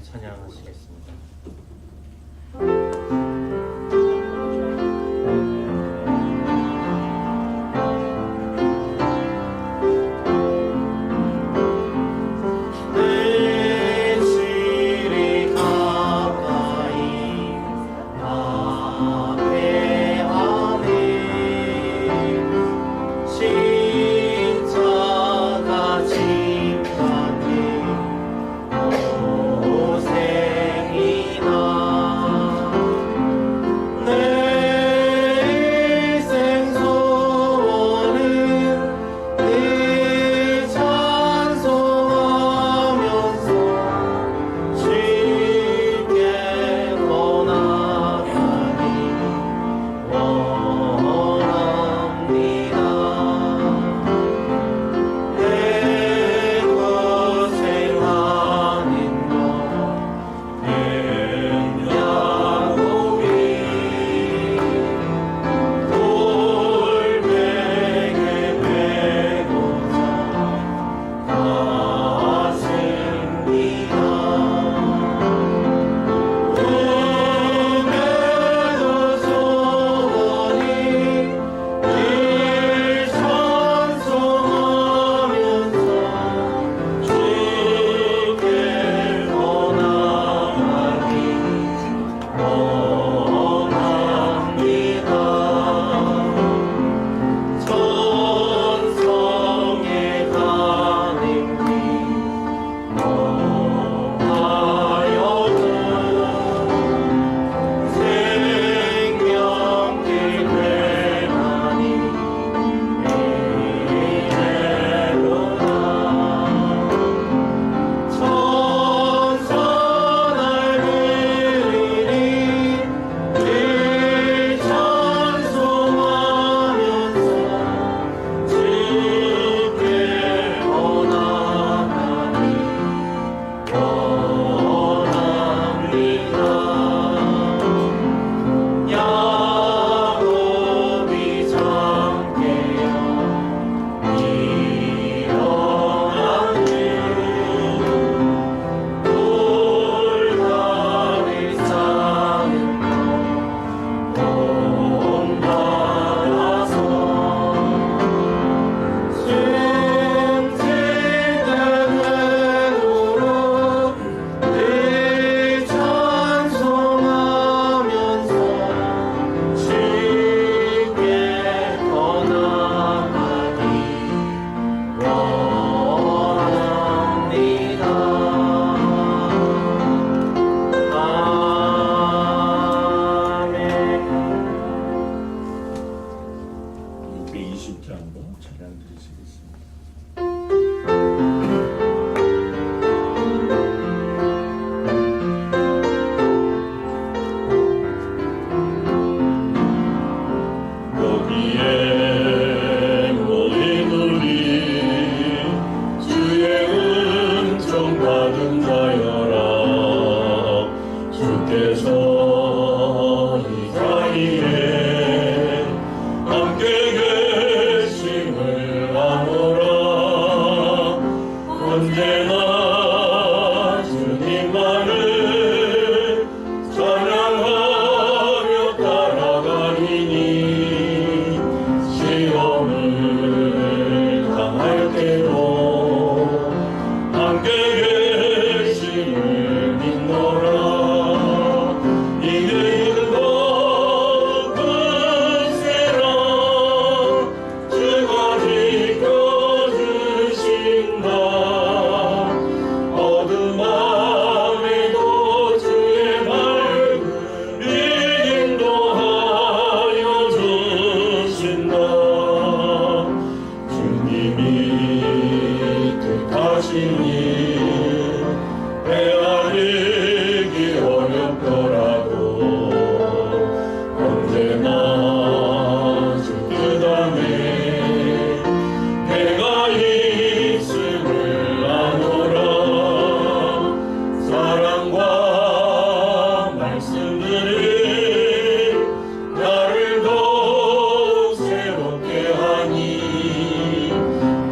찬양하시겠습니다.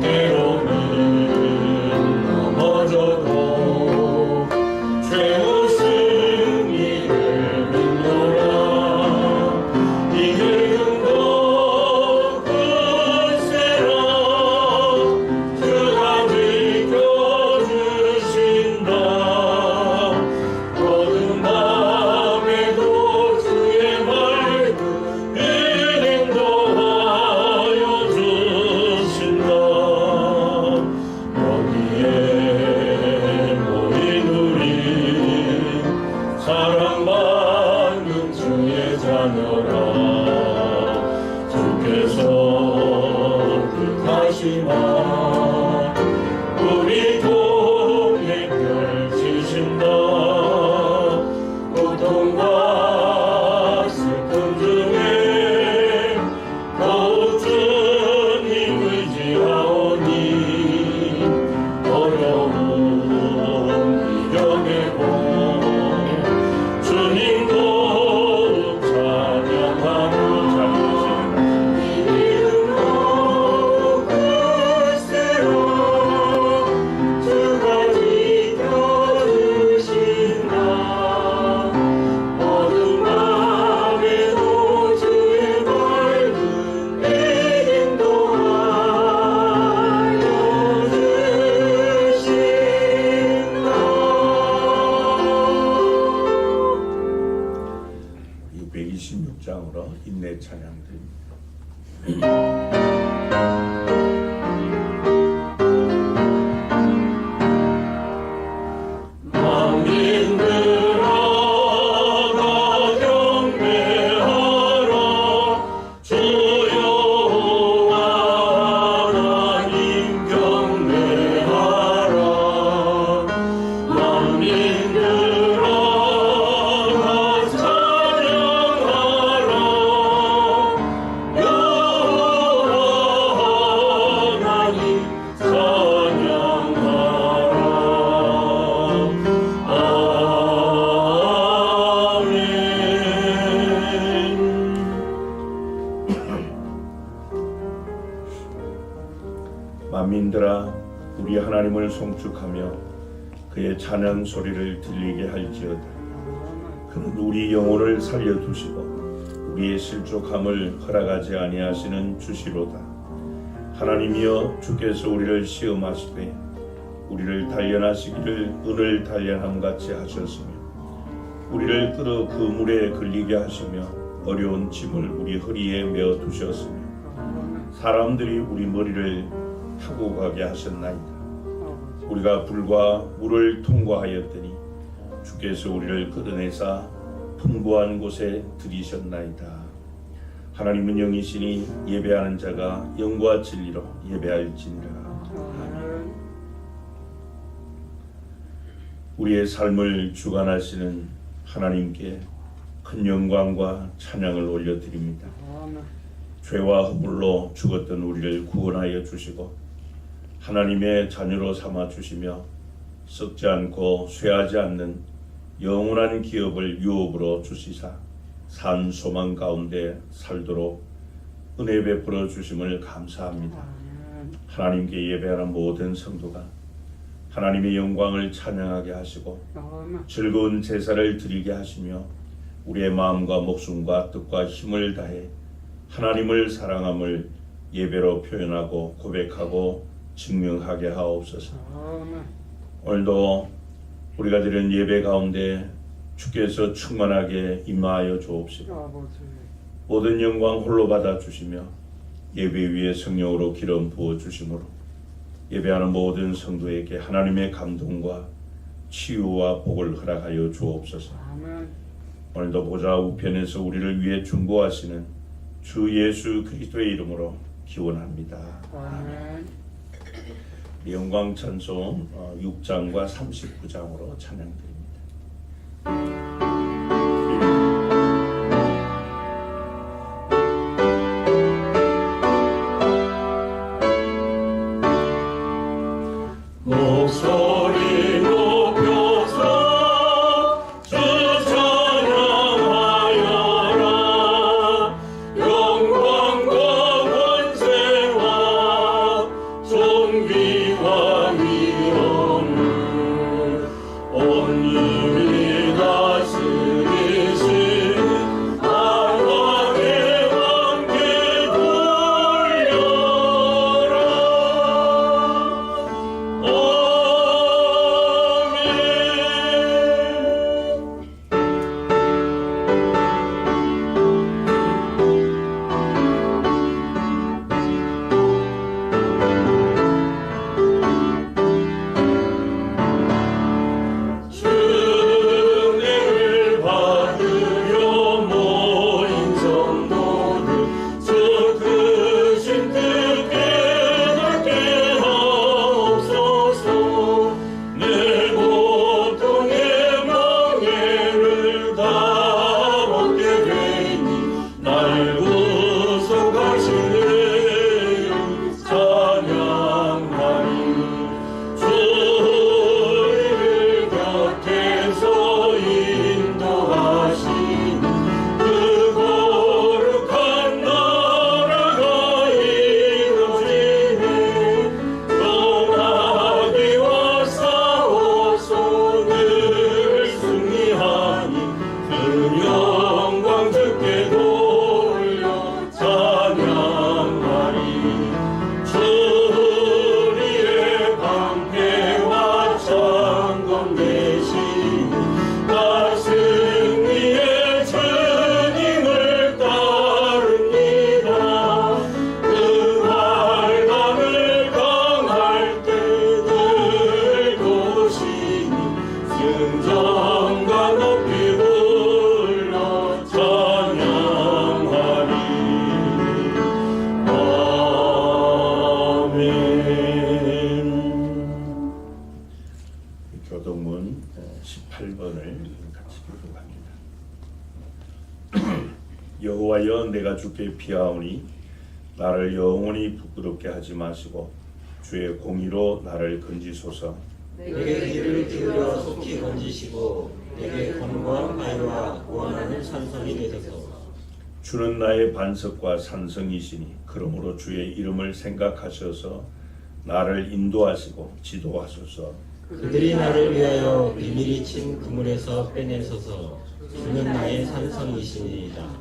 때로는 넘어져도 힘내 찬양드립니다. 만민들아, 우리 하나님을 송축하며 그의 찬양 소리를 들리게 할지어다. 그는 우리 영혼을 살려두시고 우리의 실족함을 허락하지 아니하시는 주시로다. 하나님이여, 주께서 우리를 시험하시되 우리를 단련하시기를 은을 단련함같이 하셨으며 우리를 끌어 그 물에 걸리게 하시며 어려운 짐을 우리 허리에 메어 두셨으며 사람들이 우리 머리를 타고 가게 하셨나이다. 우리가 불과 물을 통과하였더니 주께서 우리를 끌어내사 풍부한 곳에 들이셨나이다. 하나님은 영이시니 예배하는 자가 영과 진리로 예배할지니라. 아멘. 우리의 삶을 주관하시는 하나님께 큰 영광과 찬양을 올려드립니다. 죄와 허물로 죽었던 우리를 구원하여 주시고 하나님의 자녀로 삼아 주시며 썩지 않고 쇠하지 않는 영원한 기업을 유업으로 주시사 산 소망 가운데 살도록 은혜 베풀어 주심을 감사합니다. 하나님께 예배하는 모든 성도가 하나님의 영광을 찬양하게 하시고 즐거운 제사를 드리게 하시며 우리의 마음과 목숨과 뜻과 힘을 다해 하나님을 사랑함을 예배로 표현하고 고백하고 증명하게 하옵소서. 오늘도 우리가 드리는 예배 가운데 주께서 충만하게 임하여 주옵시고 모든 영광 홀로 받아 주시며 예배 위에 성령으로 기름 부어 주심으로 예배하는 모든 성도에게 하나님의 감동과 치유와 복을 허락하여 주옵소서. 오늘도 보좌 우편에서 우리를 위해 중보하시는 주 예수 그리스도의 이름으로 기원합니다. 아멘. 영광 찬송 6장과 39장으로 찬양드립니다. 목소리 높여서 주 찬양하여라. 영광과 권세와 존귀와 위엄을 온 힘이 다스리신 하나님의 왕께 돌려라. 승리를 받으려 모인 성도들 저 크신 뜻 깨닫게 하옵소서. 내 고통의 멍에를 다 벗게 되니 날 구속하시네 찬양하리. 주를 곁에서 인도하시니 그 거룩한 나라가 이루어지네. 떠나기와 싸워서 늘 승리하니 그 영광 주께 돌려 찬양하리. 주리의 방패와 창검 대신 나 승리의 주님을 따르리라. 영광 높이 불러 찬양하리. 아멘. 교동문 18번을 같이 교독합니다. 여호와여, 내가 주께 피하오니 나를 영원히 부끄럽게 하지 마시고 주의 공의로 나를 건지소서. 내게 귀를 기울여 속히 건지시고 내게 권고한 바위와 구원하는 산성이 되소서. 주는 나의 반석과 산성이시니 그러므로 주의 이름을 생각하셔서 나를 인도하시고 지도하소서. 그들이 나를 위하여 비밀이 친 그물에서 빼내소서. 주는 나의 산성이시니이다.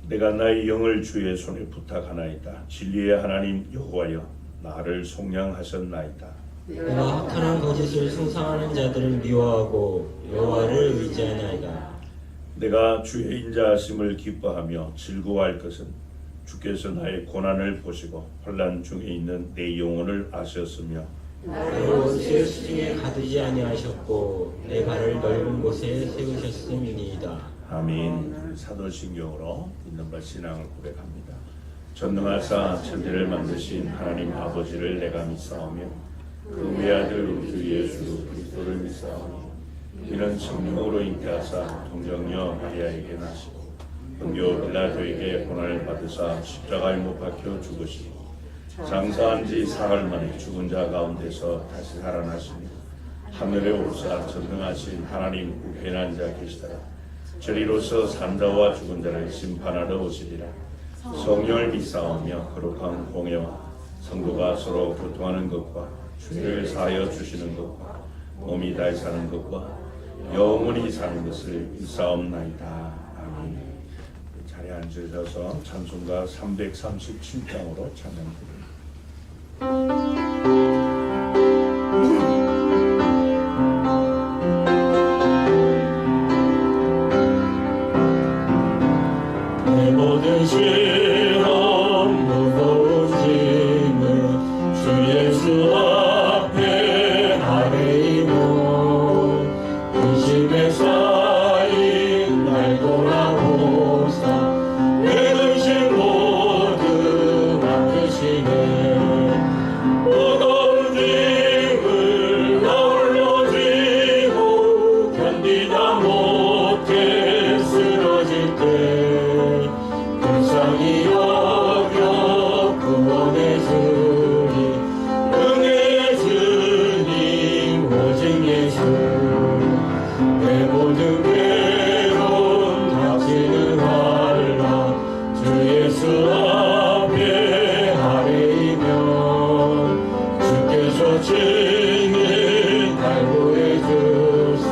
내가 나의 영을 주의 손에 부탁하나이다. 진리의 하나님 여호와여, 나를 속량하셨나이다. 내가 학하는 거짓을 숭상하는 자들을 미워하고 여호와를 의지하나이다. 내가 주의 인자하심을 기뻐하며 즐거워할 것은 주께서 나의 고난을 보시고 혼란 중에 있는 내 영혼을 아셨으며 나를 원수의 수중에 가두지 아니하셨고 내 발을 넓은 곳에 세우셨음이니이다. 아멘. 사도신경으로 믿는 바 신앙을 고백합니다. 전능하사 천지를 만드신 하나님 아버지를 내가 믿사오며 그 외아들 우리 주 예수 그리스도를 믿사오니 이는 성령으로 잉태하사 동정녀 마리아에게 나시고 본교 빌라도에게 고난을 받으사 십자가에 못 박혀 죽으시고 장사한 지 사흘 만에 죽은 자 가운데서 다시 살아나시니 하늘에 오르사 전능하신 하나님 우편한 자 계시다가 저리로서 산자와 죽은 자를 심판하러 오시리라. 성령을 믿사오며 거룩한 공예와 성도가 서로 교통하는 것과 죄를 사하여 주시는 것과 몸이 다시 사는 것과 영원히 사는 것을 믿사옵나이다. 아멘. 자리에 앉으셔서 찬송가 337장으로 찬양드립니다. 내 모든 시험 무거운 짐을 주 예수 앞에 아뢰이고 근심에 쌓인 날 돌아오사 내 근심 모두 맡으시네. 무거운 짐을 나 홀로 지고 견디다 못해 쓰러질 때 불쌍히 여겨 구원해 주리. 은혜의 주님 오직 예수. 내 모든 괴로움 당신은 알라. 주 예수 앞에 아뢰이면 주께서 친히 갈구해 주사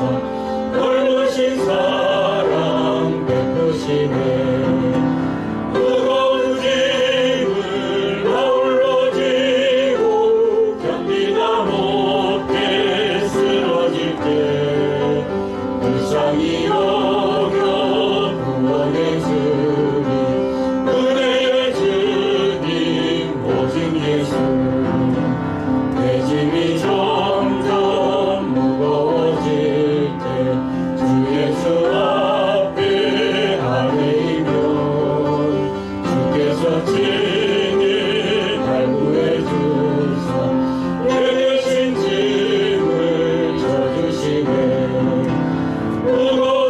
넓으신 사랑 베푸시네. 무거운 짐을 나 홀로 지고 견디다 못해 쓰러질 때 불쌍히 여겨 구원해 주리. 은혜의 주님 오직 예수. 내 짐이 점점 무거워질 때 주 예수 앞에 아뢰이면 주께서 친히 갈구해 주사 내 대신 짐을 져주시네. 무거운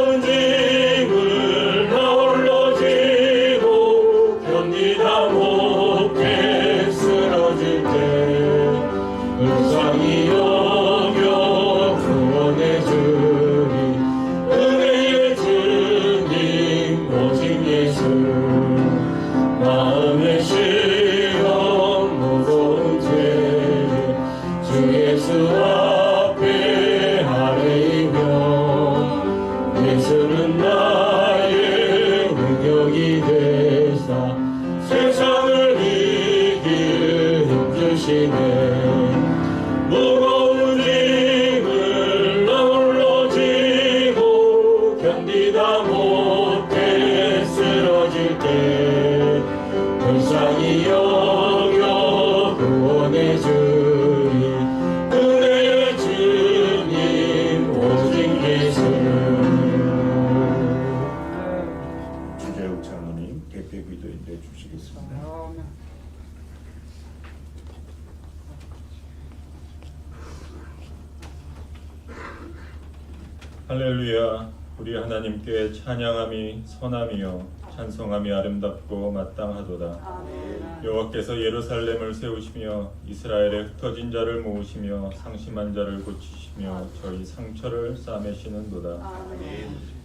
할렐루야. 우리 하나님께 찬양함이 선함이요 찬송함이 아름답고 마땅하도다. 여호와께서 예루살렘을 세우시며 이스라엘의 흩어진 자를 모으시며 상심한 자를 고치시며 저희 상처를 싸매시는도다.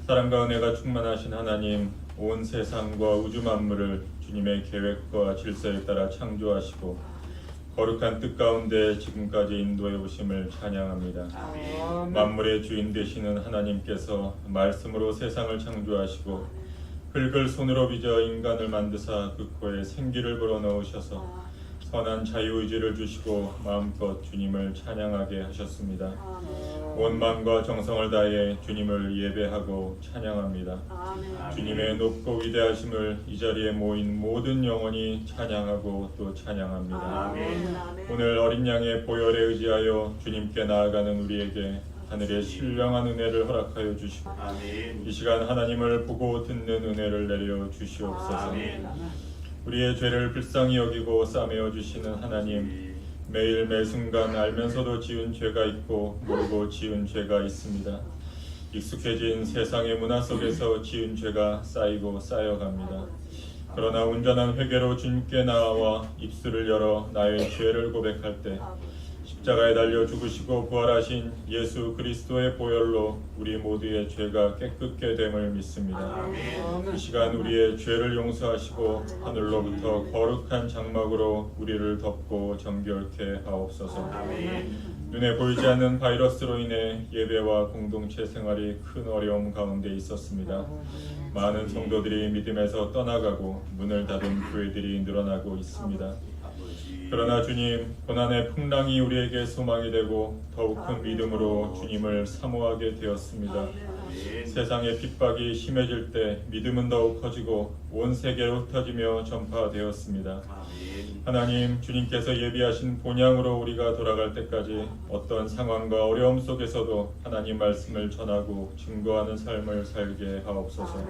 사랑과 은혜가 충만하신 하나님, 온 세상과 우주 만물을 주님의 계획과 질서에 따라 창조하시고 거룩한 뜻 가운데 지금까지 인도해 오심을 찬양합니다. 만물의 주인 되시는 하나님께서 말씀으로 세상을 창조하시고 흙을 손으로 빚어 인간을 만드사 그 코에 생기를 불어넣으셔서 선한 자유의지를 주시고 마음껏 주님을 찬양하게 하셨습니다. 온 마음과 정성을 다해 주님을 예배하고 찬양합니다. 주님의 높고 위대하심을 이 자리에 모인 모든 영혼이 찬양하고 또 찬양합니다. 오늘 어린 양의 보혈에 의지하여 주님께 나아가는 우리에게 하늘의 신령한 은혜를 허락하여 주시고 이 시간 하나님을 보고 듣는 은혜를 내려 주시옵소서. 우리의 죄를 불쌍히 여기고 싸매어 주시는 하나님, 매일 매순간 알면서도 지은 죄가 있고 모르고 지은 죄가 있습니다. 익숙해진 세상의 문화 속에서 지은 죄가 쌓이고 쌓여갑니다. 그러나 온전한 회개로 주님께 나아와 입술을 열어 나의 죄를 고백할 때 십자가에 달려 죽으시고 부활하신 예수 그리스도의 보혈로 우리 모두의 죄가 깨끗게 됨을 믿습니다. 이 시간 우리의 죄를 용서하시고 하늘로부터 거룩한 장막으로 우리를 덮고 정결케 하옵소서. 눈에 보이지 않는 바이러스로 인해 예배와 공동체 생활이 큰 어려움 가운데 있었습니다. 많은 성도들이 믿음에서 떠나가고 문을 닫은 교회들이 늘어나고 있습니다. 그러나 주님, 고난의 풍랑이 우리에게 소망이 되고 더욱 큰 믿음으로 주님을 사모하게 되었습니다. 세상의 핍박이 심해질 때 믿음은 더욱 커지고 온 세계로 흩어지며 전파되었습니다. 하나님, 주님께서 예비하신 본향으로 우리가 돌아갈 때까지 어떤 상황과 어려움 속에서도 하나님 말씀을 전하고 증거하는 삶을 살게 하옵소서.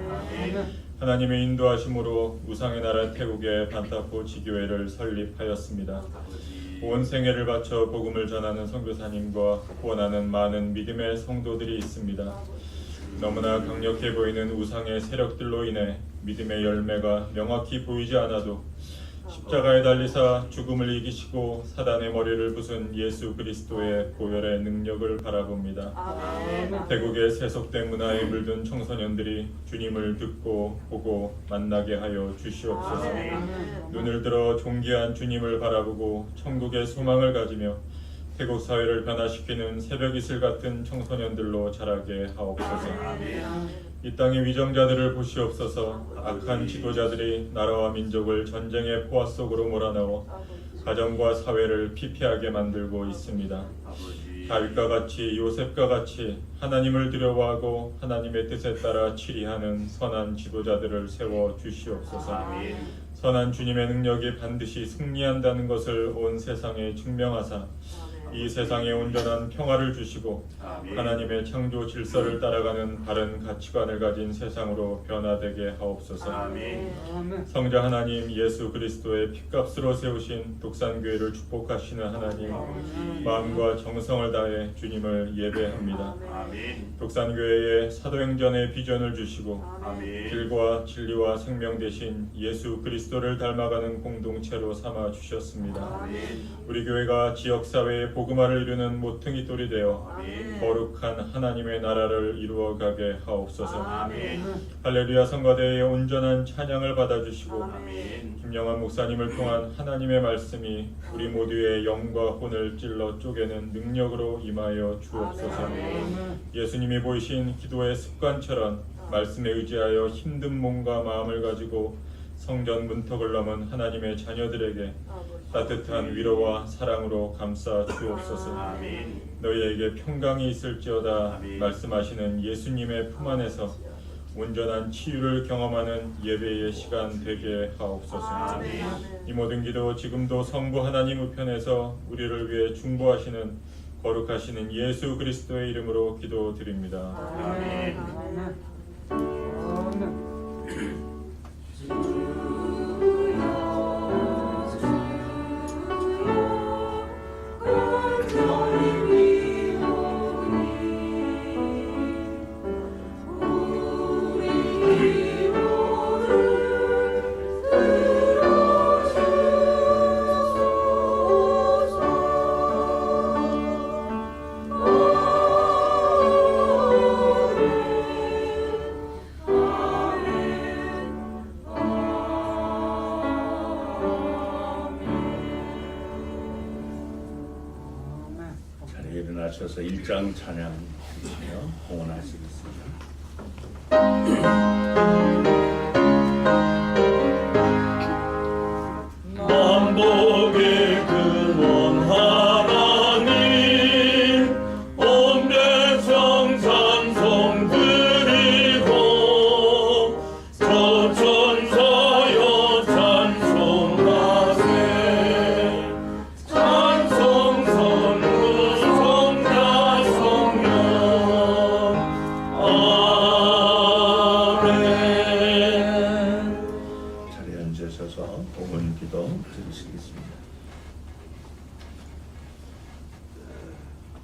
하나님의 인도하심으로 우상의 나라 태국에 반타포 지교회를 설립하였습니다. 온 생애를 바쳐 복음을 전하는 선교사님과 후원하는 많은 믿음의 성도들이 있습니다. 너무나 강력해 보이는 우상의 세력들로 인해 믿음의 열매가 명확히 보이지 않아도 십자가에 달리사 죽음을 이기시고 사단의 머리를 부순 예수 그리스도의 보혈의 능력을 바라봅니다. 태국의 세속된 문화에 물든 청소년들이 주님을 듣고 보고 만나게 하여 주시옵소서. 눈을 들어 존귀한 주님을 바라보고 천국의 소망을 가지며 태국 사회를 변화시키는 새벽 이슬 같은 청소년들로 자라게 하옵소서. 이 땅의 위정자들을 보시옵소서. 악한 지도자들이 나라와 민족을 전쟁의 포화 속으로 몰아넣어 가정과 사회를 피폐하게 만들고 있습니다. 다윗과 같이 요셉과 같이 하나님을 두려워하고 하나님의 뜻에 따라 치리하는 선한 지도자들을 세워 주시옵소서. 선한 주님의 능력이 반드시 승리한다는 것을 온 세상에 증명하사 이 세상에 온전한 평화를 주시고 하나님의 창조 질서를 따라가는 바른 가치관을 가진 세상으로 변화되게 하옵소서. 성자 하나님, 예수 그리스도의 핏값으로 세우신 독산교회를 축복하시는 하나님, 마음과 정성을 다해 주님을 예배합니다. 독산교회에 사도행전의 비전을 주시고 길과 진리와 생명 되신 예수 그리스도를 닮아가는 공동체로 삼아 주셨습니다. 우리 교회가 지역사회의 복음화를 이루는 모퉁이 돌이 되어 거룩한 하나님의 나라를 이루어가게 하옵소서. 할렐루야 성가대의 온전한 찬양을 받아주시고 김영환 목사님을 통한 하나님의 말씀이 우리 모두의 영과 혼을 찔러 쪼개는 능력으로 임하여 주옵소서. 예수님이 보이신 기도의 습관처럼 말씀에 의지하여 힘든 몸과 마음을 가지고 성전 문턱을 넘은 하나님의 자녀들에게 따뜻한 위로와 사랑으로 감싸 주옵소서. 너희에게 평강이 있을지어다 말씀하시는 예수님의 품 안에서 온전한 치유를 경험하는 예배의 시간 되게 하옵소서. 이 모든 기도 지금도 성부 하나님 우편에서 우리를 위해 중보하시는 거룩하시는 예수 그리스도의 이름으로 기도드립니다. 아멘. 마셔서 1장 찬양 드리며 봉헌하시겠습니다. 만복의 근원 하나님 온 백성 찬송 드리고 저 천사여 찬송하세 찬송 선무 성자 성령 아멘. 자리에 앉으셔서 봉헌 기도 드리시겠습니다.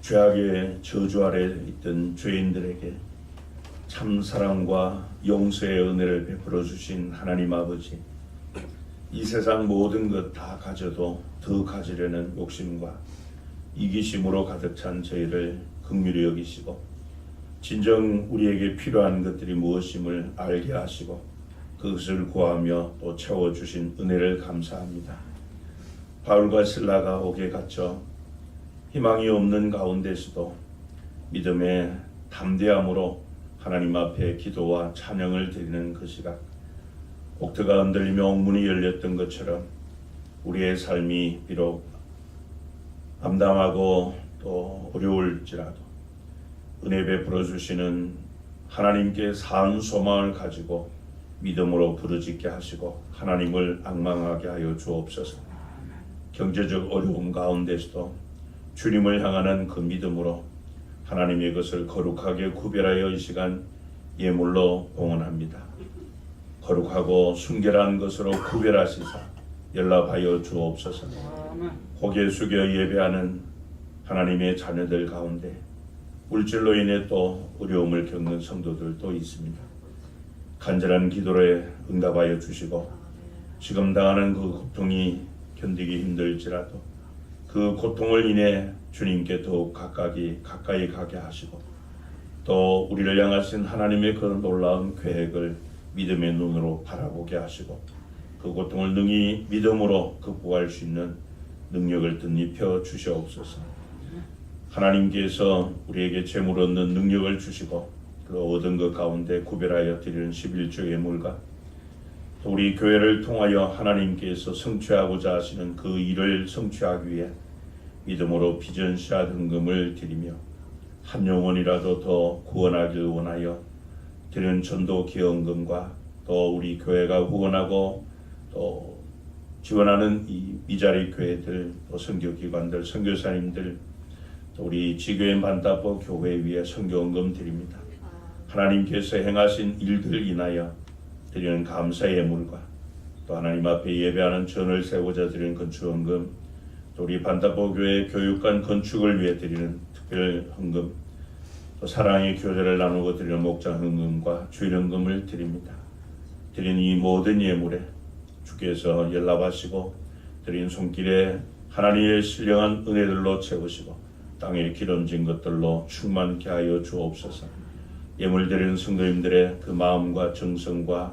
죄악의 저주 아래 있던 죄인들에게 참 사랑과 용서의 은혜를 베풀어 주신 하나님 아버지, 이 세상 모든 것 다 가져도 더 가지려는 욕심과 이기심으로 가득 찬 저희를 긍휼히 여기시고 진정 우리에게 필요한 것들이 무엇임을 알게 하시고 그것을 구하며 또 채워주신 은혜를 감사합니다. 바울과 실라가 옥에 갇혀 희망이 없는 가운데서도 믿음의 담대함으로 하나님 앞에 기도와 찬양을 드리는 그 시각, 옥터가 흔들리며 옥문이 열렸던 것처럼 우리의 삶이 비록 암담하고 또 어려울지라도 은혜 베풀어 주시는 하나님께 산 소망을 가지고 믿음으로 부르짖게 하시고 하나님을 앙망하게 하여 주옵소서. 경제적 어려움 가운데서도 주님을 향하는 그 믿음으로 하나님의 것을 거룩하게 구별하여 이 시간 예물로 봉헌합니다. 거룩하고 순결한 것으로 구별하시사 연락하여 주옵소서. 고개 숙여 예배하는 하나님의 자녀들 가운데 물질로 인해 또 어려움을 겪는 성도들도 있습니다. 간절한 기도에 응답하여 주시고 지금 당하는 그 고통이 견디기 힘들지라도 그 고통을 인해 주님께 더욱 가까이 가게 하시고 또 우리를 향하신 하나님의 그 놀라운 계획을 믿음의 눈으로 바라보게 하시고 그 고통을 능히 믿음으로 극복할 수 있는 능력을 덧입혀 주시옵소서. 하나님께서 우리에게 재물 얻는 능력을 주시고 그 얻은 것 가운데 구별하여 드리는 11조 예물과 또 우리 교회를 통하여 하나님께서 성취하고자 하시는 그 일을 성취하기 위해 믿음으로 비전시아 등금을 드리며 한 영혼이라도 더 구원하길 원하여 드리는 전도 기원금과 또 우리 교회가 후원하고 또 지원하는 이 미자리 교회들 또 선교기관들 선교사님들 또 우리 지교인 반다보 교회 위에 선교원금 드립니다. 하나님께서 행하신 일들 인하여 드리는 감사의 예물과 또 하나님 앞에 예배하는 전을 세우자 드리는 건축헌금 또 우리 반다보 교회 교육관 건축을 위해 드리는 특별 헌금 또 사랑의 교제를 나누고 드리는 목장 헌금과 주일헌금을 드립니다. 드린 이 모든 예물에 주께서 연락하시고 드린 손길에 하나님의 신령한 은혜들로 채우시고 땅에 기름진 것들로 충만케 하여 주옵소서. 예물 드리는 성도님들의 그 마음과 정성과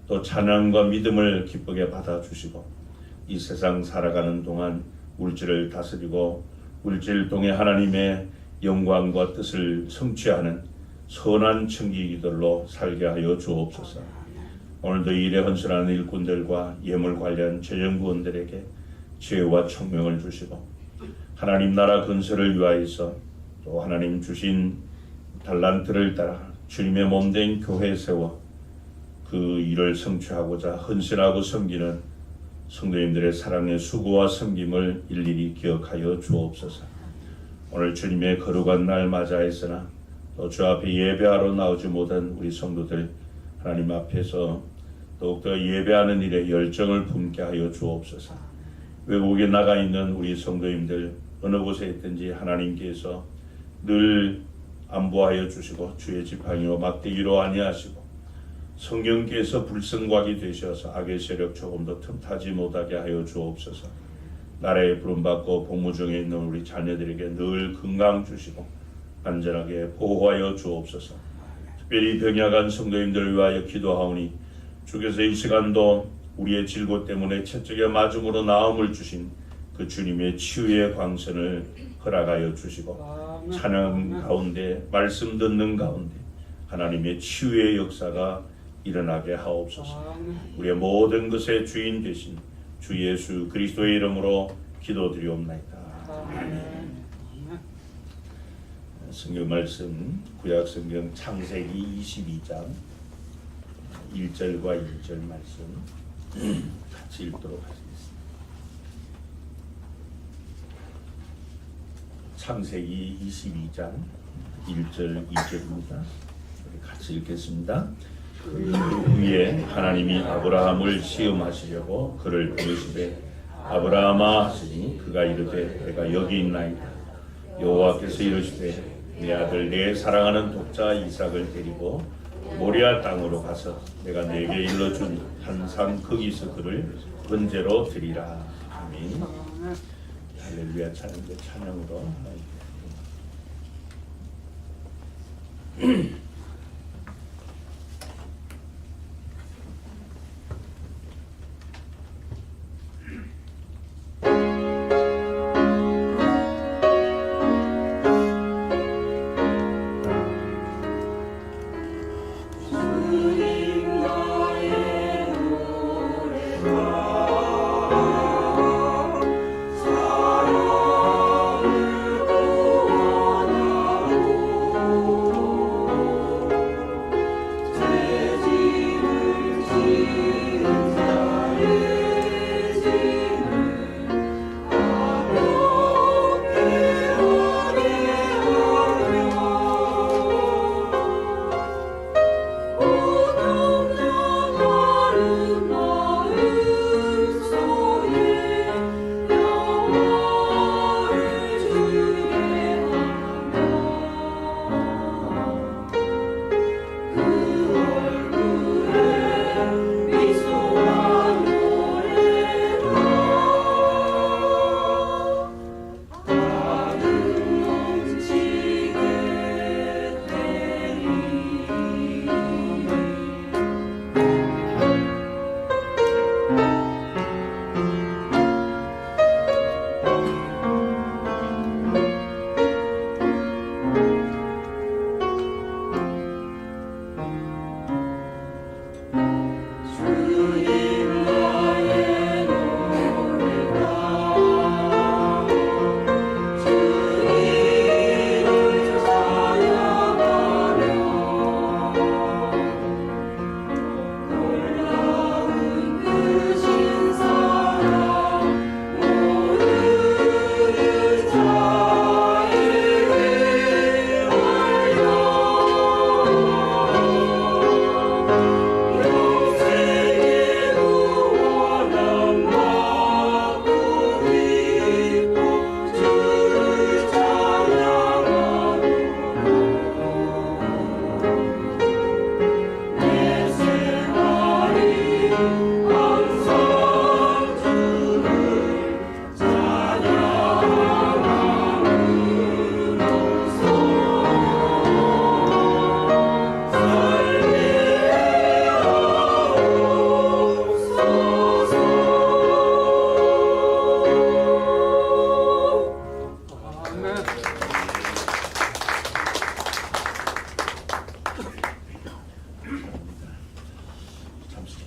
또 찬양과 믿음을 기쁘게 받아주시고 이 세상 살아가는 동안 물질을 다스리고 물질 통해 하나님의 영광과 뜻을 성취하는 선한 청지기들로 살게 하여 주옵소서. 오늘도 일에 헌신하는 일꾼들과 예물 관련 재정구원들에게 지혜와 총명을 주시고 하나님 나라 건설을 위하여서 또 하나님 주신 달란트를 따라 주님의 몸된 교회 세워 그 일을 성취하고자 헌신하고 섬기는 성도님들의 사랑의 수고와 섬김을 일일이 기억하여 주옵소서. 오늘 주님의 거룩한 날 맞이하였으나 또 주 앞에 예배하러 나오지 못한 우리 성도들 하나님 앞에서 더욱더 예배하는 일에 열정을 품게 하여 주옵소서. 외국에 나가 있는 우리 성도님들 어느 곳에 있든지 하나님께서 늘 안보하여 주시고 주의 지팡이로 막대기로 안위하시고 성령께서 불성곽이 되셔서 악의 세력 조금도 틈타지 못하게 하여 주옵소서. 나라에 부름받고 복무 중에 있는 우리 자녀들에게 늘 건강 주시고 안전하게 보호하여 주옵소서. 특별히 병약한 성도님들을 위하여 기도하오니 주께서 이 시간도 우리의 질고 때문에 채찍에 맞음으로 나음을 주신 그 주님의 치유의 광선을 허락하여 주시고 찬양 가운데 말씀 듣는 가운데 하나님의 치유의 역사가 일어나게 하옵소서. 우리의 모든 것의 주인 되신 주 예수 그리스도의 이름으로 기도드리옵나이다. 아멘. 성경 말씀 구약 성경 창세기 22장 1절과 2절 말씀 같이 읽도록 하겠습니다. 창세기 22장 1절 2절입니다. 우리 같이 읽겠습니다. 그 후에 하나님이 아브라함을 시험하시려고 그를 부르시되 아브라함아 하시니 그가 이르되 내가 여기 있나이다. 여호와께서 이르시되 내 아들 내 사랑하는 독자 이삭을 데리고 모리아 땅으로 가서 내가 네게 일러준 한 산 거기서 그를 번제로 드리라. 아멘. 할렐루야. 찬양으로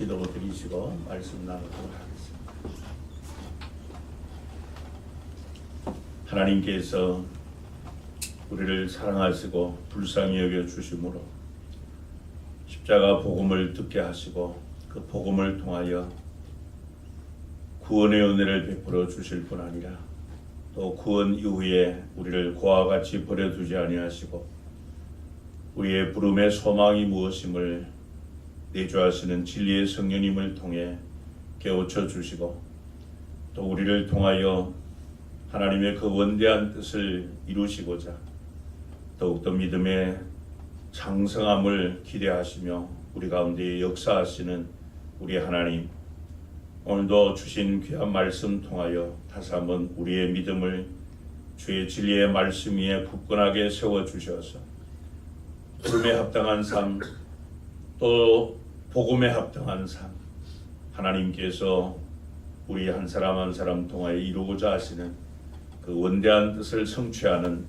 기도 드리시고 말씀 나누도록 하겠습니다. 하나님께서 우리를 사랑하시고 불쌍히 여겨 주심으로 십자가 복음을 듣게 하시고 그 복음을 통하여 구원의 은혜를 베풀어 주실 뿐 아니라 또 구원 이후에 우리를 고와 같이 버려두지 아니하시고 우리의 부름의 소망이 무엇임을 내주하시는 진리의 성령님을 통해 깨우쳐 주시고 또 우리를 통하여 하나님의 그 원대한 뜻을 이루시고자 더욱더 믿음의 장성함을 기대하시며 우리 가운데 역사하시는 우리 하나님, 오늘도 주신 귀한 말씀 통하여 다시 한번 우리의 믿음을 주의 진리의 말씀 위에 굳건하게 세워주셔서 부름에 합당한 삶, 또 복음에 합당한 삶, 하나님께서 우리 한 사람 한 사람 통하여 이루고자 하시는 그 원대한 뜻을 성취하는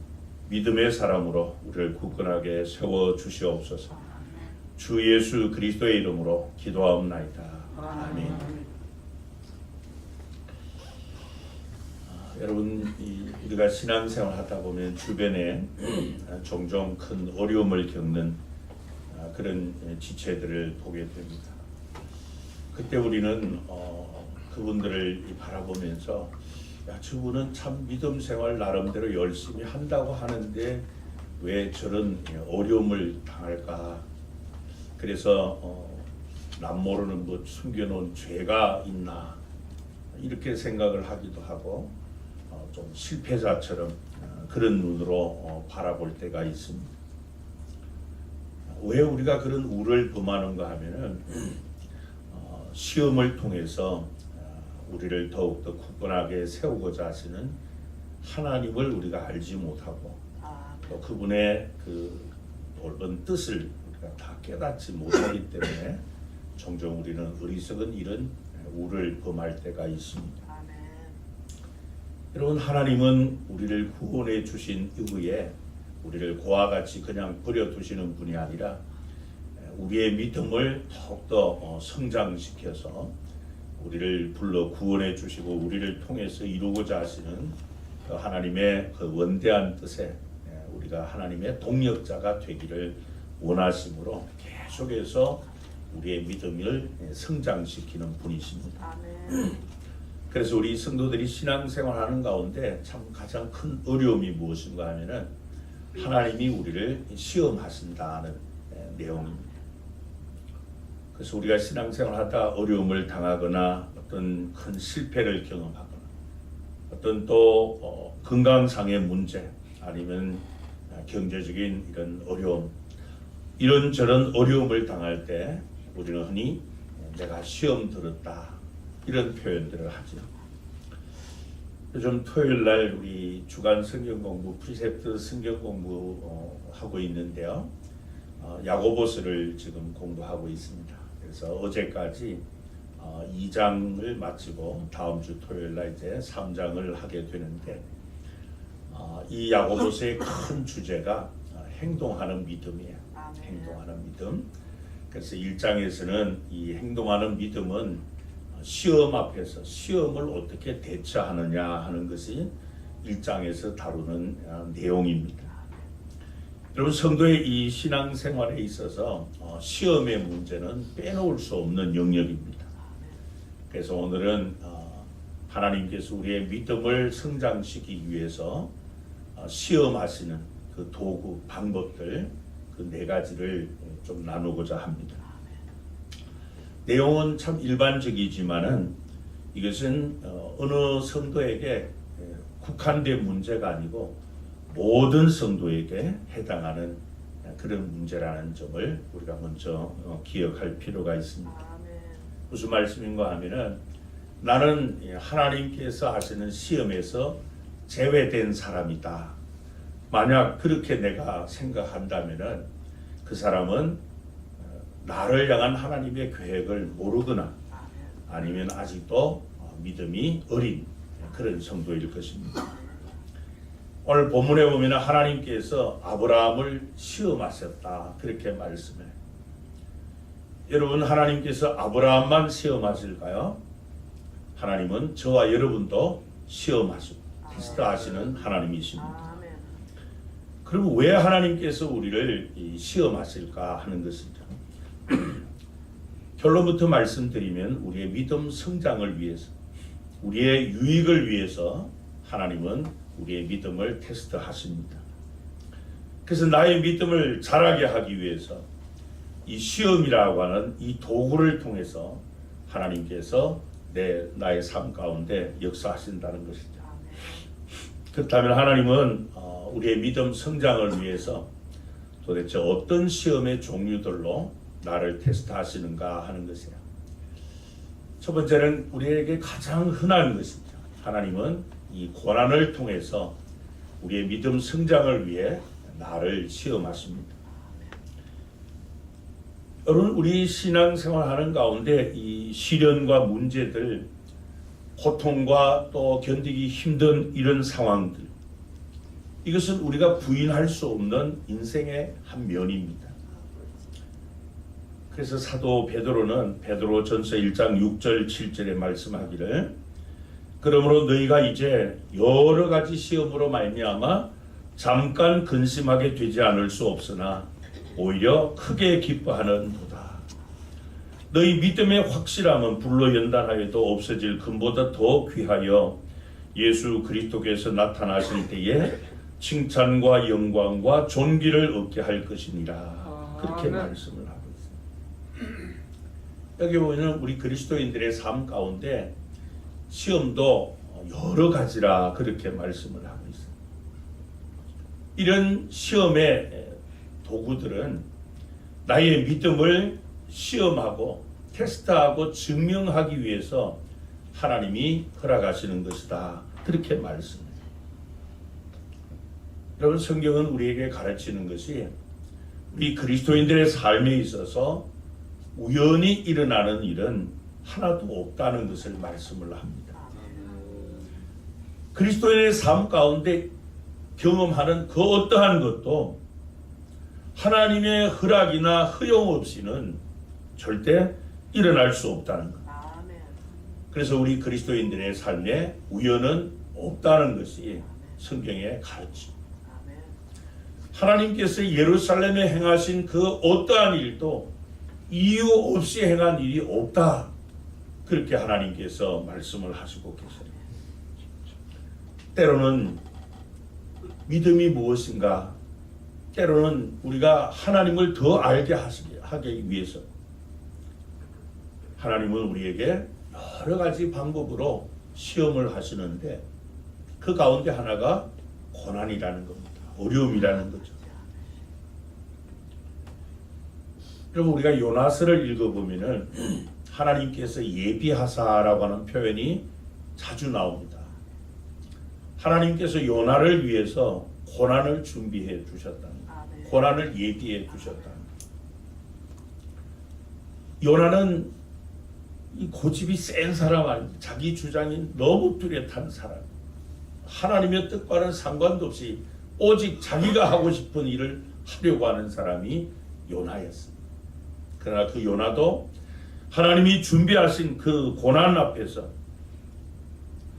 믿음의 사람으로 우리를 굳건하게 세워 주시옵소서. 주 예수 그리스도의 이름으로 기도하옵나이다. 아멘. 여러분, 우리가 신앙생활 하다 보면 주변에 종종 큰 어려움을 겪는 그런 지체들을 보게 됩니다. 그때 우리는 그분들을 바라보면서 야, 저분은 참 믿음 생활 나름대로 열심히 한다고 하는데 왜 저런 어려움을 당할까? 그래서 남 모르는 뭐 숨겨놓은 죄가 있나? 이렇게 생각을 하기도 하고 좀 실패자처럼 그런 눈으로 바라볼 때가 있습니다. 왜 우리가 그런 우를 범하는가 하면은 시험을 통해서 우리를 더욱더 굳건하게 세우고자 하시는 하나님을 우리가 알지 못하고 또 그분의 그 옳은 뜻을 우리가 다 깨닫지 못하기 때문에 종종 우리는 어리석은 이런 우를 범할 때가 있습니다. 여러분, 하나님은 우리를 구원해 주신 이후에 우리를 그와 같이 그냥 버려두시는 분이 아니라 우리의 믿음을 더욱더 성장시켜서 우리를 불러 구원해 주시고 우리를 통해서 이루고자 하시는 그 하나님의 그 원대한 뜻에 우리가 하나님의 동력자가 되기를 원하심으로 계속해서 우리의 믿음을 성장시키는 분이십니다. 그래서 우리 성도들이 신앙생활하는 가운데 참 가장 큰 어려움이 무엇인가 하면은 하나님이 우리를 시험하신다는 내용입니다. 그래서 우리가 신앙생활하다 어려움을 당하거나 어떤 큰 실패를 경험하거나 어떤 또 건강상의 문제 아니면 경제적인 이런 어려움 이런저런 어려움을 당할 때 우리는 흔히 내가 시험 들었다 이런 표현들을 하죠. 요즘 토요일 날 우리 주간 성경 공부 프리셉트 성경 공부 하고 있는데요. 야고보서를 지금 공부하고 있습니다. 그래서 어제까지 2장을 마치고 다음 주 토요일 날 이제 3장을 하게 되는데 이 야고보서의 큰 주제가 행동하는 믿음이에요. 행동하는 믿음. 그래서 1장에서는 이 행동하는 믿음은 시험 앞에서 시험을 어떻게 대처하느냐 하는 것이 1장에서 다루는 내용입니다. 여러분, 성도의 이 신앙생활에 있어서 시험의 문제는 빼놓을 수 없는 영역입니다. 그래서 오늘은 하나님께서 우리의 믿음을 성장시키기 위해서 시험하시는 그 도구, 방법들 그 4가지를 좀 나누고자 합니다. 내용은 참 일반적이지만은 이것은 어느 성도에게 국한된 문제가 아니고 모든 성도에게 해당하는 그런 문제라는 점을 우리가 먼저 기억할 필요가 있습니다. 무슨 말씀인가 하면은 나는 하나님께서 하시는 시험에서 제외된 사람이다. 만약 그렇게 내가 생각한다면은 그 사람은 나를 향한 하나님의 계획을 모르거나 아니면 아직도 믿음이 어린 그런 성도일 것입니다. 오늘 본문에 보면 하나님께서 아브라함을 시험하셨다 그렇게 말씀해요. 여러분, 하나님께서 아브라함만 시험하실까요? 하나님은 저와 여러분도 시험하시고 테스트하시는 하나님이십니다. 그리고 왜 하나님께서 우리를 시험하실까 하는 것이죠. 결론부터 말씀드리면 우리의 믿음 성장을 위해서 우리의 유익을 위해서 하나님은 우리의 믿음을 테스트하십니다. 그래서 나의 믿음을 자라게 하기 위해서 이 시험이라고 하는 이 도구를 통해서 하나님께서 나의 삶 가운데 역사하신다는 것이죠. 그렇다면 하나님은 우리의 믿음 성장을 위해서 도대체 어떤 시험의 종류들로 나를 테스트하시는가 하는 것이에요. 첫 번째는 우리에게 가장 흔한 것입니다. 하나님은 이 고난을 통해서 우리의 믿음 성장을 위해 나를 시험하십니다. 여러분, 우리 신앙생활하는 가운데 이 시련과 문제들, 고통과 또 견디기 힘든 이런 상황들, 이것은 우리가 부인할 수 없는 인생의 한 면입니다. 그래서 사도 베드로는 베드로전서 1장 6절 7절에 말씀하기를 그러므로 너희가 이제 여러 가지 시험으로 말미암아 잠깐 근심하게 되지 않을 수 없으나 오히려 크게 기뻐하는도다. 너희 믿음의 확실함은 불로 연단하여도 없어질 금보다 더 귀하여 예수 그리스도께서 나타나실 때에 칭찬과 영광과 존귀를 얻게 할 것이니라. 그렇게 말씀을 하고 있습니다. 여기 보면 우리 그리스도인들의 삶 가운데 시험도 여러 가지라 그렇게 말씀을 하고 있습니다. 이런 시험의 도구들은 나의 믿음을 시험하고 테스트하고 증명하기 위해서 하나님이 허락하시는 것이다. 그렇게 말씀합니다. 여러분, 성경은 우리에게 가르치는 것이 우리 그리스도인들의 삶에 있어서 우연히 일어나는 일은 하나도 없다는 것을 말씀을 합니다. 그리스도인의 삶 가운데 경험하는 그 어떠한 것도 하나님의 허락이나 허용 없이는 절대 일어날 수 없다는 것. 그래서 우리 그리스도인들의 삶에 우연은 없다는 것이 성경의 가르침. 하나님께서 예루살렘에 행하신 그 어떠한 일도 이유 없이 행한 일이 없다. 그렇게 하나님께서 말씀을 하시고 계세요. 때로는 믿음이 무엇인가, 때로는 우리가 하나님을 더 알게 하기 위해서 하나님은 우리에게 여러 가지 방법으로 시험을 하시는데 그 가운데 하나가 고난이라는 겁니다. 어려움이라는 거죠. 여러분, 우리가 요나서를 읽어보면은 하나님께서 예비하사라고 하는 표현이 자주 나옵니다. 하나님께서 요나를 위해서 고난을 준비해 주셨다는 거예요. 고난을 예비해 주셨다는 거예요. 요나는 이 고집이 센 사람 아닙니다. 자기 주장이 너무 뚜렷한 사람. 하나님의 뜻과는 상관도 없이 오직 자기가 하고 싶은 일을 하려고 하는 사람이 요나였습니다. 그러나 그 요나도 하나님이 준비하신 그 고난 앞에서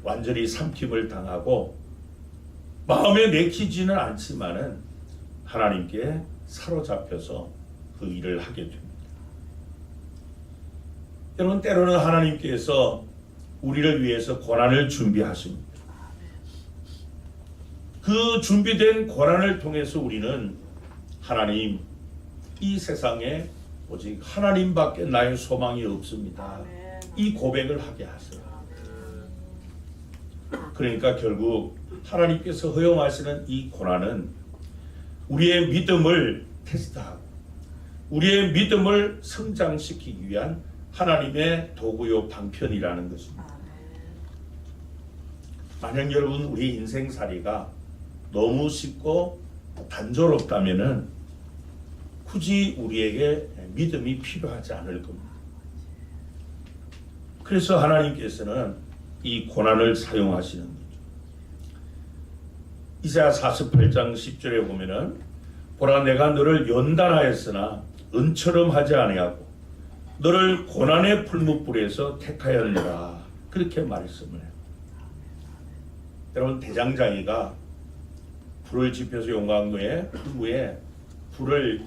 완전히 삼킴을 당하고 마음에 내키지는 않지만은 하나님께 사로잡혀서 그 일을 하게 됩니다. 여러분, 때로는 하나님께서 우리를 위해서 고난을 준비하십니다. 그 준비된 고난을 통해서 우리는 하나님, 이 세상에 오직 하나님밖에 나의 소망이 없습니다. 이 고백을 하게 하세요. 그러니까 결국 하나님께서 허용하시는 이 고난은 우리의 믿음을 테스트하고 우리의 믿음을 성장시키기 위한 하나님의 도구요 방편이라는 것입니다. 만약 여러분 우리 인생살이가 너무 쉽고 단조롭다면은 굳이 우리에게 믿음이 필요하지 않을 겁니다. 그래서 하나님께서는 이 고난을 사용하시는 거죠. 이사야 48장 10절에 보면은 보라, 내가 너를 연단하였으나 은처럼 하지 아니하고 너를 고난의 풀무불에서 택하였느라. 그렇게 말씀을 해요. 여러분, 대장장이가 불을 지펴서 용광로에 풀무에 불을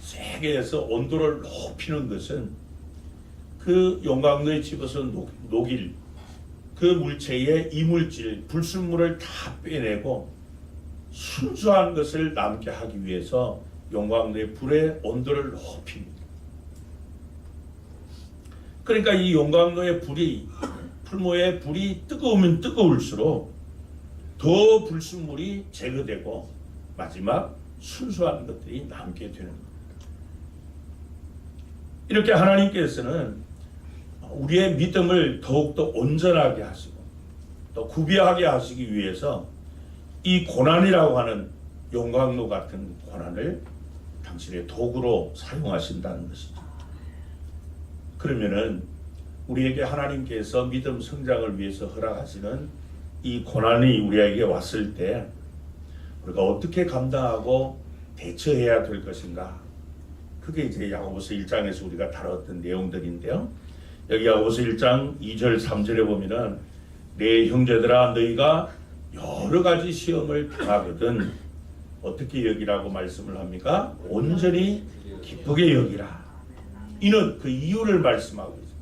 세게 해서 온도를 높이는 것은 그 용광로에 집어서 녹일 그 물체의 이물질, 불순물을 다 빼내고 순수한 것을 남게 하기 위해서 용광로의 불의 온도를 높입니다. 그러니까 이 용광로의 불이, 풀무의 불이 뜨거우면 뜨거울수록 더 불순물이 제거되고 마지막 순수한 것들이 남게 되는 겁니다. 이렇게 하나님께서는 우리의 믿음을 더욱더 온전하게 하시고 또 구비하게 하시기 위해서 이 고난이라고 하는 용광로 같은 고난을 당신의 도구로 사용하신다는 것이죠. 그러면은 우리에게 하나님께서 믿음 성장을 위해서 허락하시는 이 고난이 우리에게 왔을 때 우리가 어떻게 감당하고 대처해야 될 것인가? 그게 이제 야고보서 1장에서 우리가 다뤘던 내용들인데요. 여기 야고보서 1장 2절 3절에 보면은 내 형제들아 너희가 여러 가지 시험을 당하거든 어떻게 여기라고 말씀을 합니까? 온전히 기쁘게 여기라. 이는 그 이유를 말씀하고 있습니다.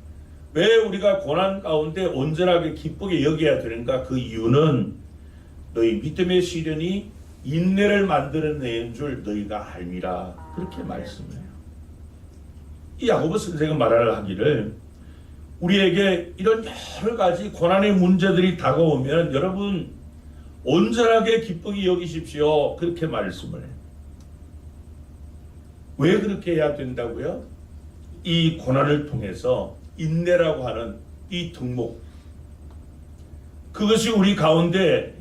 왜 우리가 고난 가운데 온전하게 기쁘게 여겨야 되는가? 그 이유는 너희 믿음의 시련이 인내를 만들어내는 줄 너희가 알미라. 그렇게 말씀해요. 이 야고보 선생은 말을 하기를 우리에게 이런 여러 가지 고난의 문제들이 다가오면 여러분 온전하게 기쁘게 여기십시오. 그렇게 말씀을 해요. 왜 그렇게 해야 된다고요? 이 고난을 통해서 인내라고 하는 이 덕목, 그것이 우리 가운데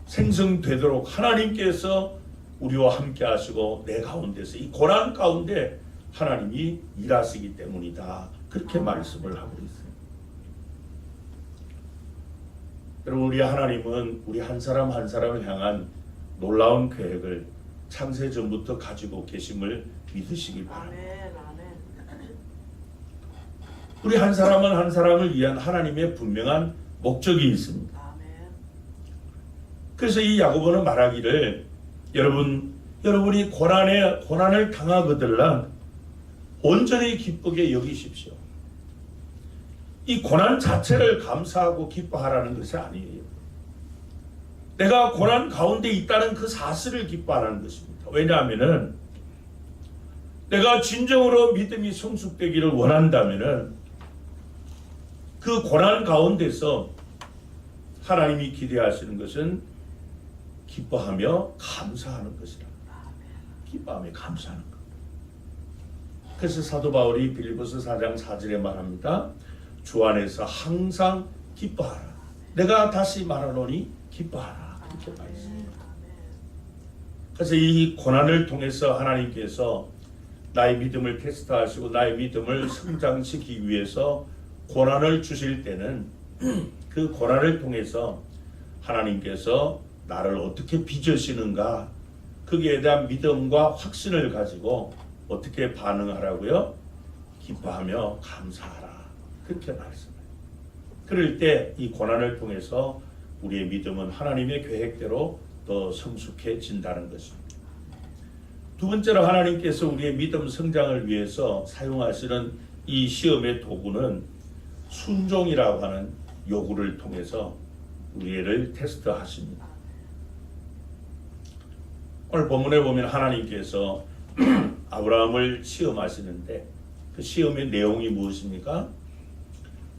생성되도록 하나님께서 우리와 함께 하시고 내 가운데서 이 고난 가운데 하나님이 일하시기 때문이다. 그렇게 말씀을 하고 있어요. 여러분, 우리 하나님은 우리 한 사람 한 사람을 향한 놀라운 계획을 창세전부터 가지고 계심을 믿으시기 바랍니다. 우리 한 사람은 한 사람을 위한 하나님의 분명한 목적이 있습니다. 그래서 이 야고보는 말하기를 여러분이 고난을 당하거들라 온전히 기쁘게 여기십시오. 이 고난 자체를 감사하고 기뻐하라는 것이 아니에요. 내가 고난 가운데 있다는 그 사실을 기뻐하라는 것입니다. 왜냐하면은 내가 진정으로 믿음이 성숙되기를 원한다면은 그 고난 가운데서 하나님이 기대하시는 것은 기뻐하며 감사하는 것이라. 기뻐하며 감사하는 것. 그래서 사도 바울이 빌립보서 4장 4절에 말합니다. 주 안에서 항상 기뻐하라. 내가 다시 말하노니 기뻐하라. 그렇게 말했습니다. 그래서 이 고난을 통해서 하나님께서 나의 믿음을 테스트하시고 나의 믿음을 성장시키기 위해서 고난을 주실 때는 그 고난을 통해서 하나님께서 나를 어떻게 빚으시는가, 거기에 대한 믿음과 확신을 가지고 어떻게 반응하라고요? 기뻐하며 감사하라. 그렇게 말씀해요. 그럴 때 이 고난을 통해서 우리의 믿음은 하나님의 계획대로 더 성숙해진다는 것입니다. 두 번째로 하나님께서 우리의 믿음 성장을 위해서 사용하시는 이 시험의 도구는 순종이라고 하는 요구를 통해서 우리를 테스트하십니다. 오늘 본문에 보면 하나님께서 아브라함을 시험하시는데 그 시험의 내용이 무엇입니까?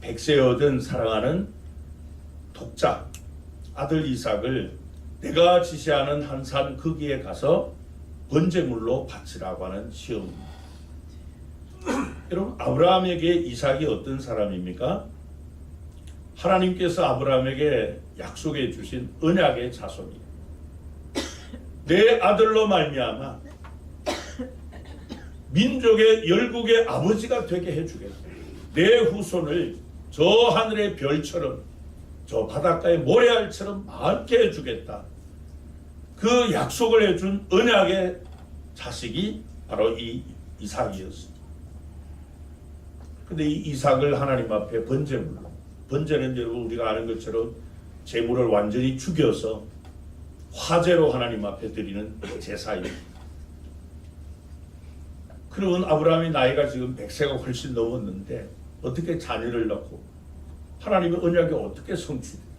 백세 얻은 사랑하는 독자 아들 이삭을 내가 지시하는 한 산 거기에 가서 번제물로 바치라고 하는 시험입니다. 여러분, 아브라함에게 이삭이 어떤 사람입니까? 하나님께서 아브라함에게 약속해 주신 언약의 자손이에요. 내 아들로 말미암아 민족의 열국의 아버지가 되게 해주겠다. 내 후손을 저 하늘의 별처럼 저 바닷가의 모래알처럼 많게 해주겠다. 그 약속을 해준 언약의 자식이 바로 이 이삭이었습니다. 근데 이 이삭을 하나님 앞에 번제물로, 번제는 여러분 우리가 아는 것처럼 제물을 완전히 죽여서 화제로 하나님 앞에 드리는 제사입니다. 그러면 아브라함이 나이가 지금 100세가 훨씬 넘었는데 어떻게 자녀를 낳고 하나님의 언약이 어떻게 성취돼요?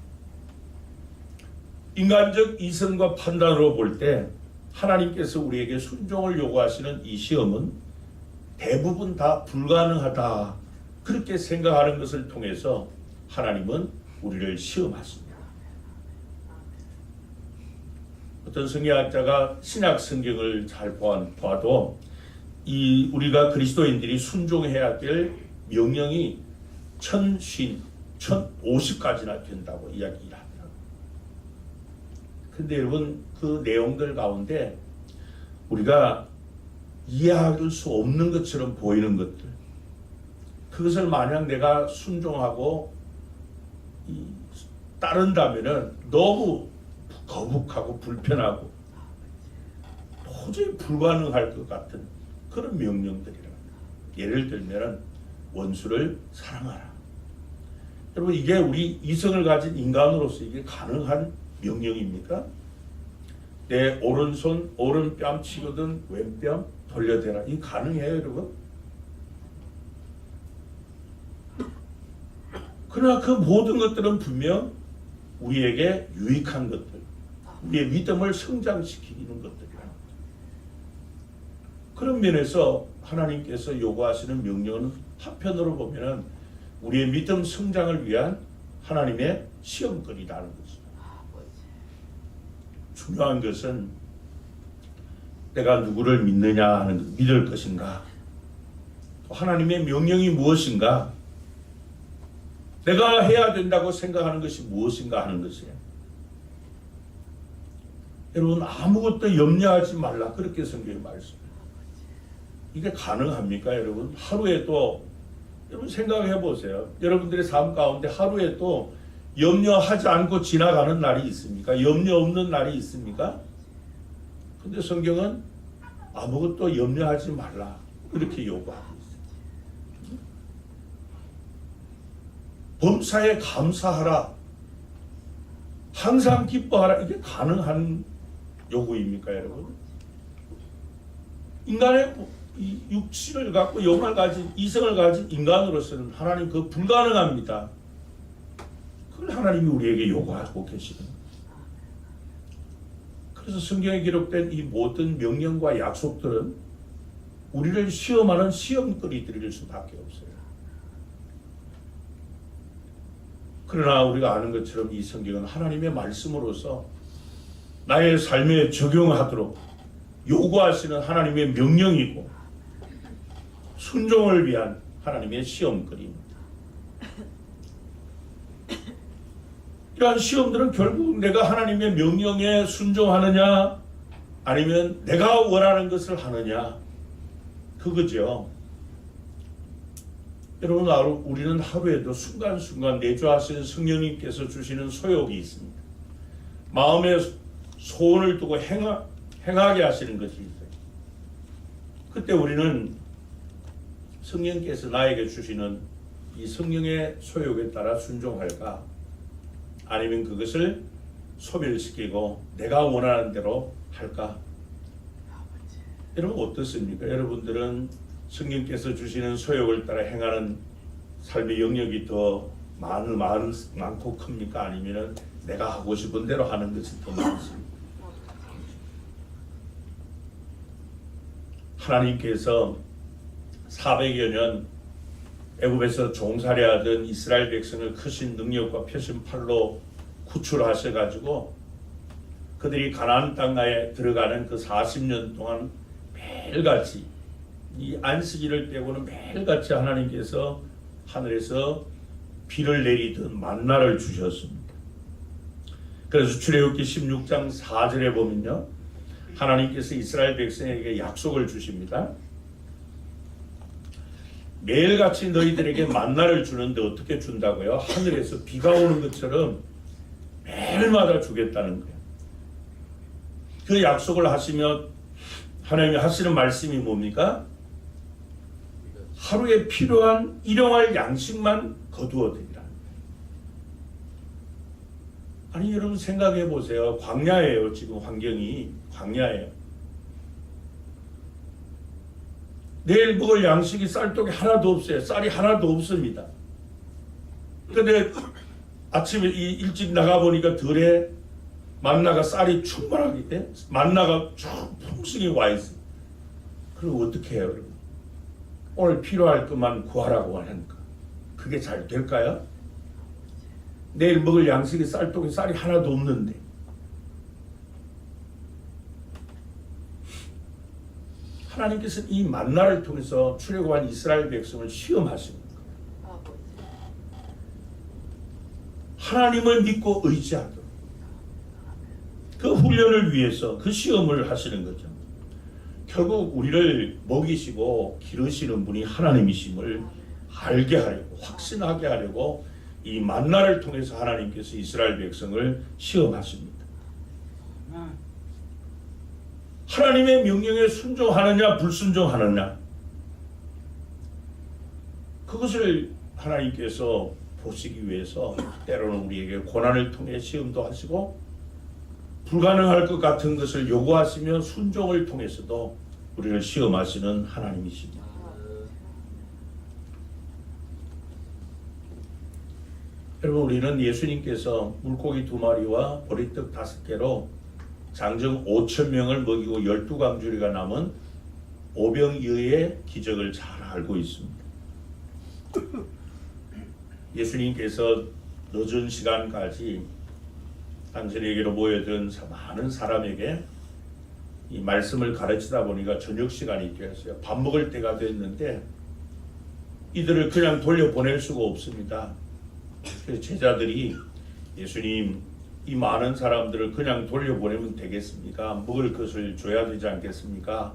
인간적 이성과 판단으로 볼 때 하나님께서 우리에게 순종을 요구하시는 이 시험은 대부분 다 불가능하다. 그렇게 생각하는 것을 통해서 하나님은 우리를 시험하십니다. 어떤 성경학자가 신약 성경을 잘 봐도 이 우리가 그리스도인들이 순종해야 될 명령이 1050가지나 된다고 이야기를 합니다. 근데 여러분 그 내용들 가운데 우리가 이해할 수 없는 것처럼 보이는 것들, 그것을 만약 내가 순종하고 따른다면은 너무 거북하고 불편하고 도저히 불가능할 것 같은 그런 명령들이라. 예를 들면 원수를 사랑하라. 여러분, 이게 우리 이성을 가진 인간으로서 이게 가능한 명령입니까? 내 오른손 오른뺨 치거든 왼뺨 돌려대라. 이게 가능해요, 여러분? 그러나 그 모든 것들은 분명 우리에게 유익한 것들, 우리의 믿음을 성장시키는 것들이라. 그런 면에서 하나님께서 요구하시는 명령은 한편으로 보면은 우리의 믿음 성장을 위한 하나님의 시험거리라는 것입니다. 중요한 것은 내가 누구를 믿느냐 하는 것, 믿을 것인가, 또 하나님의 명령이 무엇인가, 내가 해야 된다고 생각하는 것이 무엇인가 하는 것이에요. 여러분, 아무것도 염려하지 말라, 그렇게 성경이 말씀해요. 이게 가능합니까, 여러분? 하루에도 여러분 생각해 보세요. 여러분들의 삶 가운데 하루에도 염려하지 않고 지나가는 날이 있습니까? 염려 없는 날이 있습니까? 근데 성경은 아무것도 염려하지 말라, 이렇게 요구하고 있어요. 범사에 감사하라, 항상 기뻐하라. 이게 가능한 요구입니까, 여러분? 인간의 이 육신을 갖고 영을 가진, 이성을 가진 인간으로서는 하나님 그 불가능합니다. 그걸 하나님이 우리에게 요구하고 계시는 거예요. 그래서 성경에 기록된 이 모든 명령과 약속들은 우리를 시험하는 시험거리들일 수밖에 없어요. 그러나 우리가 아는 것처럼 이 성경은 하나님의 말씀으로서 나의 삶에 적용하도록 요구하시는 하나님의 명령이고 순종을 위한 하나님의 시험거리입니다. 이러한 시험들은 결국 내가 하나님의 명령에 순종하느냐 아니면 내가 원하는 것을 하느냐, 그거죠. 여러분, 우리는 하루에도 순간순간 내주하신 성령님께서 주시는 소욕이 있습니다. 마음에 소원을 두고 행하게 하시는 것이 있어요. 그때 우리는 성령께서 나에게 주시는 이 성령의 소욕에 따라 순종할까, 아니면 그것을 소멸시키고 내가 원하는 대로 할까? 여러분, 어떻습니까? 여러분들은 성령께서 주시는 소욕을 따라 행하는 삶의 영역이 더 많고 큽니까? 아니면 내가 하고 싶은 대로 하는 것이 더 많습니까? 하나님께서 400여 년 애굽에서 종살이하던 이스라엘 백성을 크신 능력과 표심팔로 구출하셔가지고 그들이 가나안 땅에 들어가는 그 40년 동안 매일같이 이 안식일을 빼고는 매일같이 하나님께서 하늘에서 비를 내리듯 만나를 주셨습니다. 그래서 출애굽기 16장 4절에 보면요, 하나님께서 이스라엘 백성에게 약속을 주십니다. 매일같이 너희들에게 만나를 주는데 어떻게 준다고요? 하늘에서 비가 오는 것처럼 매일마다 주겠다는 거예요. 그 약속을 하시며 하나님이 하시는 말씀이 뭡니까? 하루에 필요한 일용할 양식만 거두어드리라. 아니, 여러분 생각해 보세요. 광야예요. 지금 환경이 광야예요. 내일 먹을 양식이 쌀떡이 하나도 없어요. 쌀이 하나도 없습니다. 근데 아침에 일찍 나가보니까 들에 만나가 쌀이 충분하게 만나가 쭉 풍성히 와 있어요. 그럼 어떻게 해요, 여러분? 오늘 필요할 것만 구하라고 하니까 그게 잘 될까요? 내일 먹을 양식이 쌀떡이 쌀이 하나도 없는데. 하나님께서 이 만나를 통해서 출애굽한 이스라엘 백성을 시험하시는 거예요. 하나님을 믿고 의지하도록 그 훈련을 위해서 그 시험을 하시는 거죠. 결국 우리를 먹이시고 기르시는 분이 하나님이심을 알게 하려고, 확신하게 하려고 이 만나를 통해서 하나님께서 이스라엘 백성을 시험하십니다. 하나님의 명령에 순종하느냐 불순종하느냐, 그것을 하나님께서 보시기 위해서 때로는 우리에게 고난을 통해 시험도 하시고 불가능할 것 같은 것을 요구하시며 순종을 통해서도 우리를 시험하시는 하나님이십니다. 여러분, 우리는 예수님께서 물고기 2마리와 보리떡 5개로 장정 5,000명을 먹이고 12광주리가 남은 오병이어의 기적을 잘 알고 있습니다. 예수님께서 늦은 시간까지 당신에게로 모여든 많은 사람에게 이 말씀을 가르치다 보니까 저녁 시간이 되었어요. 밥 먹을 때가 됐는데 이들을 그냥 돌려보낼 수가 없습니다. 그래서 제자들이 예수님, 이 많은 사람들을 그냥 돌려보내면 되겠습니까? 먹을 것을 줘야 되지 않겠습니까?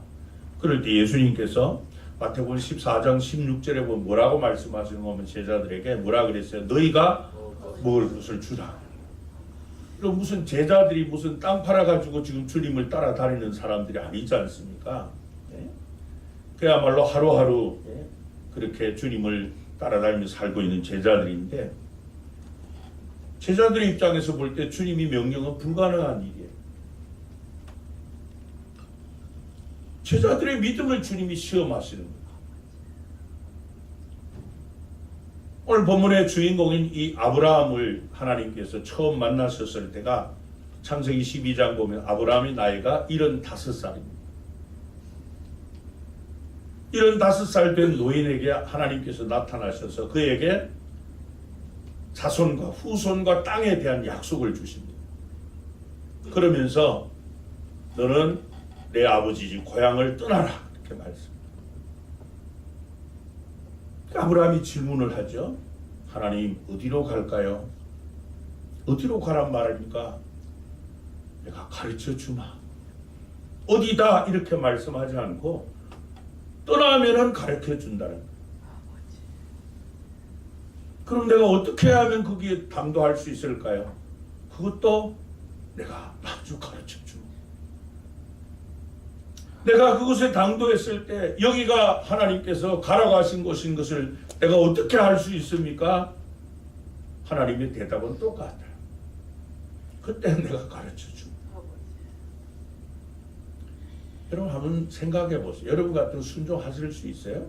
그럴 때 예수님께서 마태복음 14장 16절에 보면 뭐라고 말씀하시는 거면 제자들에게 뭐라 그랬어요? 너희가 먹을 것을 주라. 그럼 무슨 제자들이 무슨 땅 팔아가지고 지금 주님을 따라다니는 사람들이 아니지 않습니까? 네? 그야말로 하루하루 그렇게 주님을 따라다니며 살고 있는 제자들인데, 제자들의 입장에서 볼 때 주님이 명령은 불가능한 일이에요. 제자들의 믿음을 주님이 시험하시는 거예요. 오늘 본문의 주인공인 이 아브라함을 하나님께서 처음 만나셨을 때가 창세기 12장 보면 아브라함의 나이가 75살입니다. 75살 된 노인에게 하나님께서 나타나셔서 그에게 자손과 후손과 땅에 대한 약속을 주십니다. 그러면서 너는 내 아버지 집 고향을 떠나라, 이렇게 말씀합니다. 아브라함이 질문을 하죠. 하나님, 어디로 갈까요? 어디로 가란 말입니까? 내가 가르쳐 주마. 어디다 이렇게 말씀하지 않고 떠나면은 가르쳐 준다는 거예요. 그럼 내가 어떻게 하면 거기에 당도할 수 있을까요? 그것도 내가 마주 가르쳐 주마. 내가 그곳에 당도했을 때 여기가 하나님께서 가라고 하신 곳인 것을 내가 어떻게 할 수 있습니까? 하나님의 대답은 똑같아요. 그때 내가 가르쳐 줍니다. 여러분 한번 생각해 보세요. 여러분 같은 순종하실 수 있어요?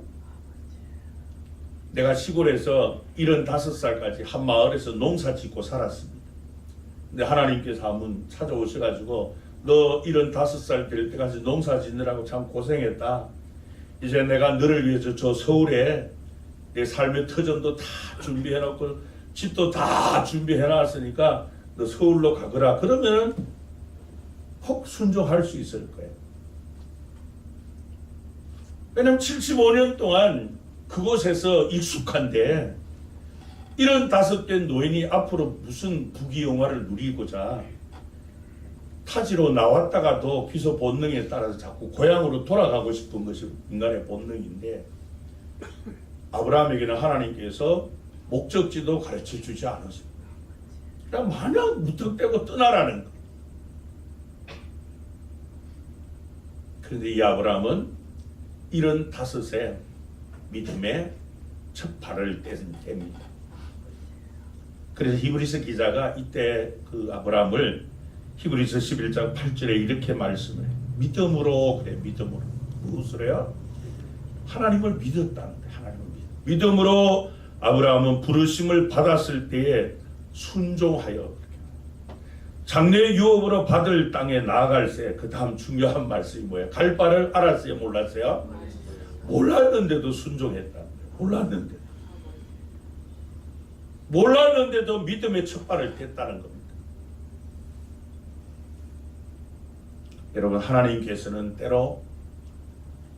내가 시골에서 75살까지 한 마을에서 농사 짓고 살았습니다. 근데 하나님께서 한번 찾아오셔가지고 너 75살 될 때까지 농사 짓느라고 참 고생했다. 이제 내가 너를 위해서 저 서울에 내 삶의 터전도 다 준비해놓고 집도 다 준비해놨으니까 너 서울로 가거라. 그러면 혹 순종할 수 있을 거예요. 왜냐면 75년 동안 그곳에서 익숙한데 75된 노인이 앞으로 무슨 부귀영화를 누리고자 타지로 나왔다가도 기소 본능에 따라서 자꾸 고향으로 돌아가고 싶은 것이 인간의 본능인데, 아브라함에게는 하나님께서 목적지도 가르쳐 주지 않으십니다. 그냥 마냥 무턱대고 떠나라는 거예요. 그런데 이 아브라함은 75세 믿음의 첫 발을 뗍니다. 그래서 히브리서 기자가 이때 그 아브라함을 히브리서 11장 8절에 이렇게 말씀을 해요. 믿음으로, 그래, 믿음으로. 무엇을 해요? 하나님을 믿었다는 거예요. 하나님을 믿음으로 아브라함은 부르심을 받았을 때에 순종하여 장래의 유업으로 받을 땅에 나아갈새. 그 다음 중요한 말씀이 뭐예요? 갈 바를 알았어요? 몰랐어요? 몰랐는데도 순종했다. 몰랐는데도 믿음의 첫 발을 뗐다는 겁니다. 여러분, 하나님께서는 때로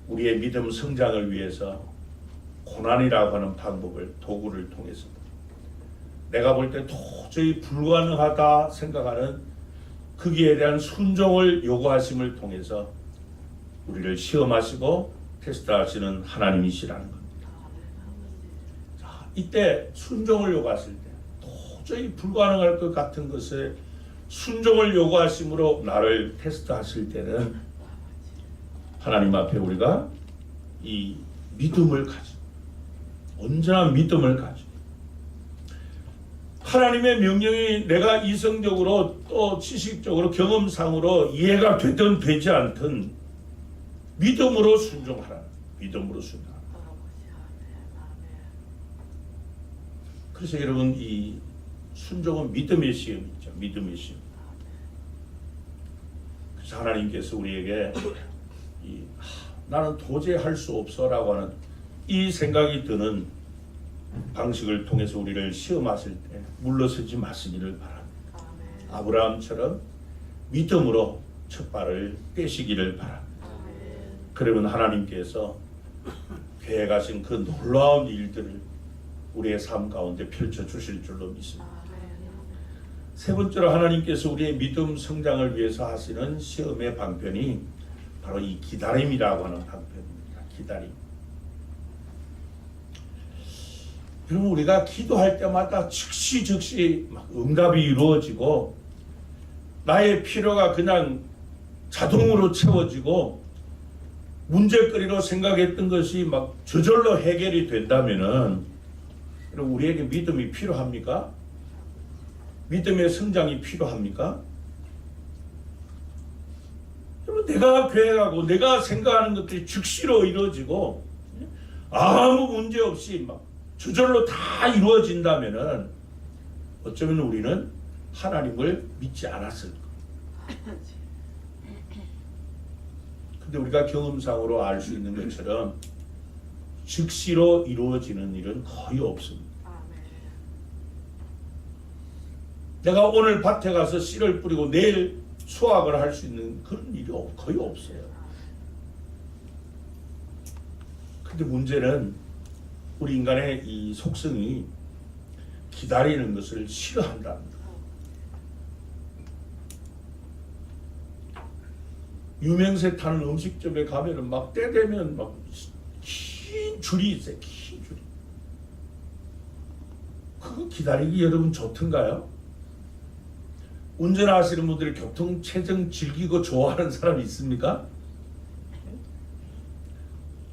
우리의 믿음 성장을 위해서 고난이라고 하는 방법을, 도구를 통해서 내가 볼 때 도저히 불가능하다 생각하는 거기에 대한 순종을 요구하심을 통해서 우리를 시험하시고 테스트하시는 하나님이시라는 겁니다. 자, 이때 순종을 요구하실 때 도저히 불가능할 것 같은 것에 순종을 요구하심으로 나를 테스트하실 때는 하나님 앞에 우리가 이 믿음을 가지고 언제나 믿음을 가지고 하나님의 명령이 내가 이성적으로 또 지식적으로 경험상으로 이해가 되든 되지 않든 믿음으로 순종하라. 믿음으로 순종하라. 그래서 여러분 이 순종은 믿음의 시험이죠. 믿음의 시험. 그래서 하나님께서 우리에게 나는 도저히 할 수 없어라고 하는 이 생각이 드는 방식을 통해서 우리를 시험하실 때 물러서지 마시기를 바랍니다. 아브라함처럼 믿음으로 첫 발을 떼시기를 바랍니다. 그러면 하나님께서 계획하신 그 놀라운 일들을 우리의 삶 가운데 펼쳐 주실 줄로 믿습니다. 세 번째로 하나님께서 우리의 믿음 성장을 위해서 하시는 시험의 방편이 바로 이 기다림이라고 하는 방편입니다. 기다림. 여러분 우리가 기도할 때마다 즉시 막 응답이 이루어지고 나의 필요가 그냥 자동으로 채워지고 문제거리로 생각했던 것이 막 저절로 해결이 된다면은 여러분 우리에게 믿음이 필요합니까? 믿음의 성장이 필요합니까? 여러분 내가 계획하고 내가 생각하는 것들이 즉시로 이루어지고 아무 문제 없이 막 저절로 다 이루어진다면은 어쩌면 우리는 하나님을 믿지 않았을 거예요. 근데 우리가 경험상으로 알 수 있는 것처럼 즉시로 이루어지는 일은 거의 없습니다. 내가 오늘 밭에 가서 씨를 뿌리고 내일 수확을 할 수 있는 그런 일이 거의 없어요. 근데 문제는 우리 인간의 이 속성이 기다리는 것을 싫어한답니다. 유명세 타는 음식점에 가면은 막 때 되면 막 긴 줄이 있어요. 긴 줄이. 그거 기다리기 여러분 좋던가요? 운전하시는 분들이 교통체증 즐기고 좋아하는 사람이 있습니까?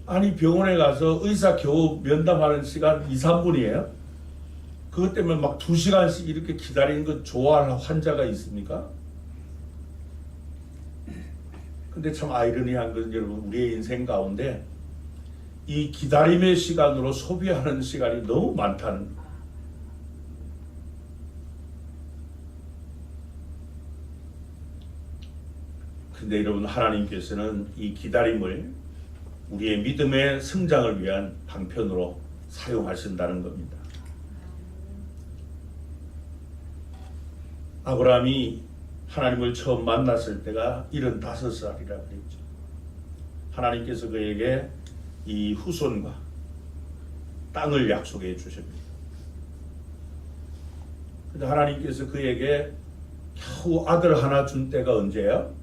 아니 병원에 가서 의사 겨우 면담하는 시간 2, 3분이에요? 그것 때문에 막 2시간씩 이렇게 기다리는 거 좋아하는 환자가 있습니까? 근데 참 아이러니한 건 여러분 우리의 인생 가운데 이 기다림의 시간으로 소비하는 시간이 너무 많다는 거예요. 근데 여러분 하나님께서는 이 기다림을 우리의 믿음의 성장을 위한 방편으로 사용하신다는 겁니다. 아브라함이 하나님을 처음 만났을 때가 75살이라 그랬죠. 하나님께서 그에게 이 후손과 땅을 약속해 주십니다. 근데 하나님께서 그에게 겨우 아들 하나 준 때가 언제예요?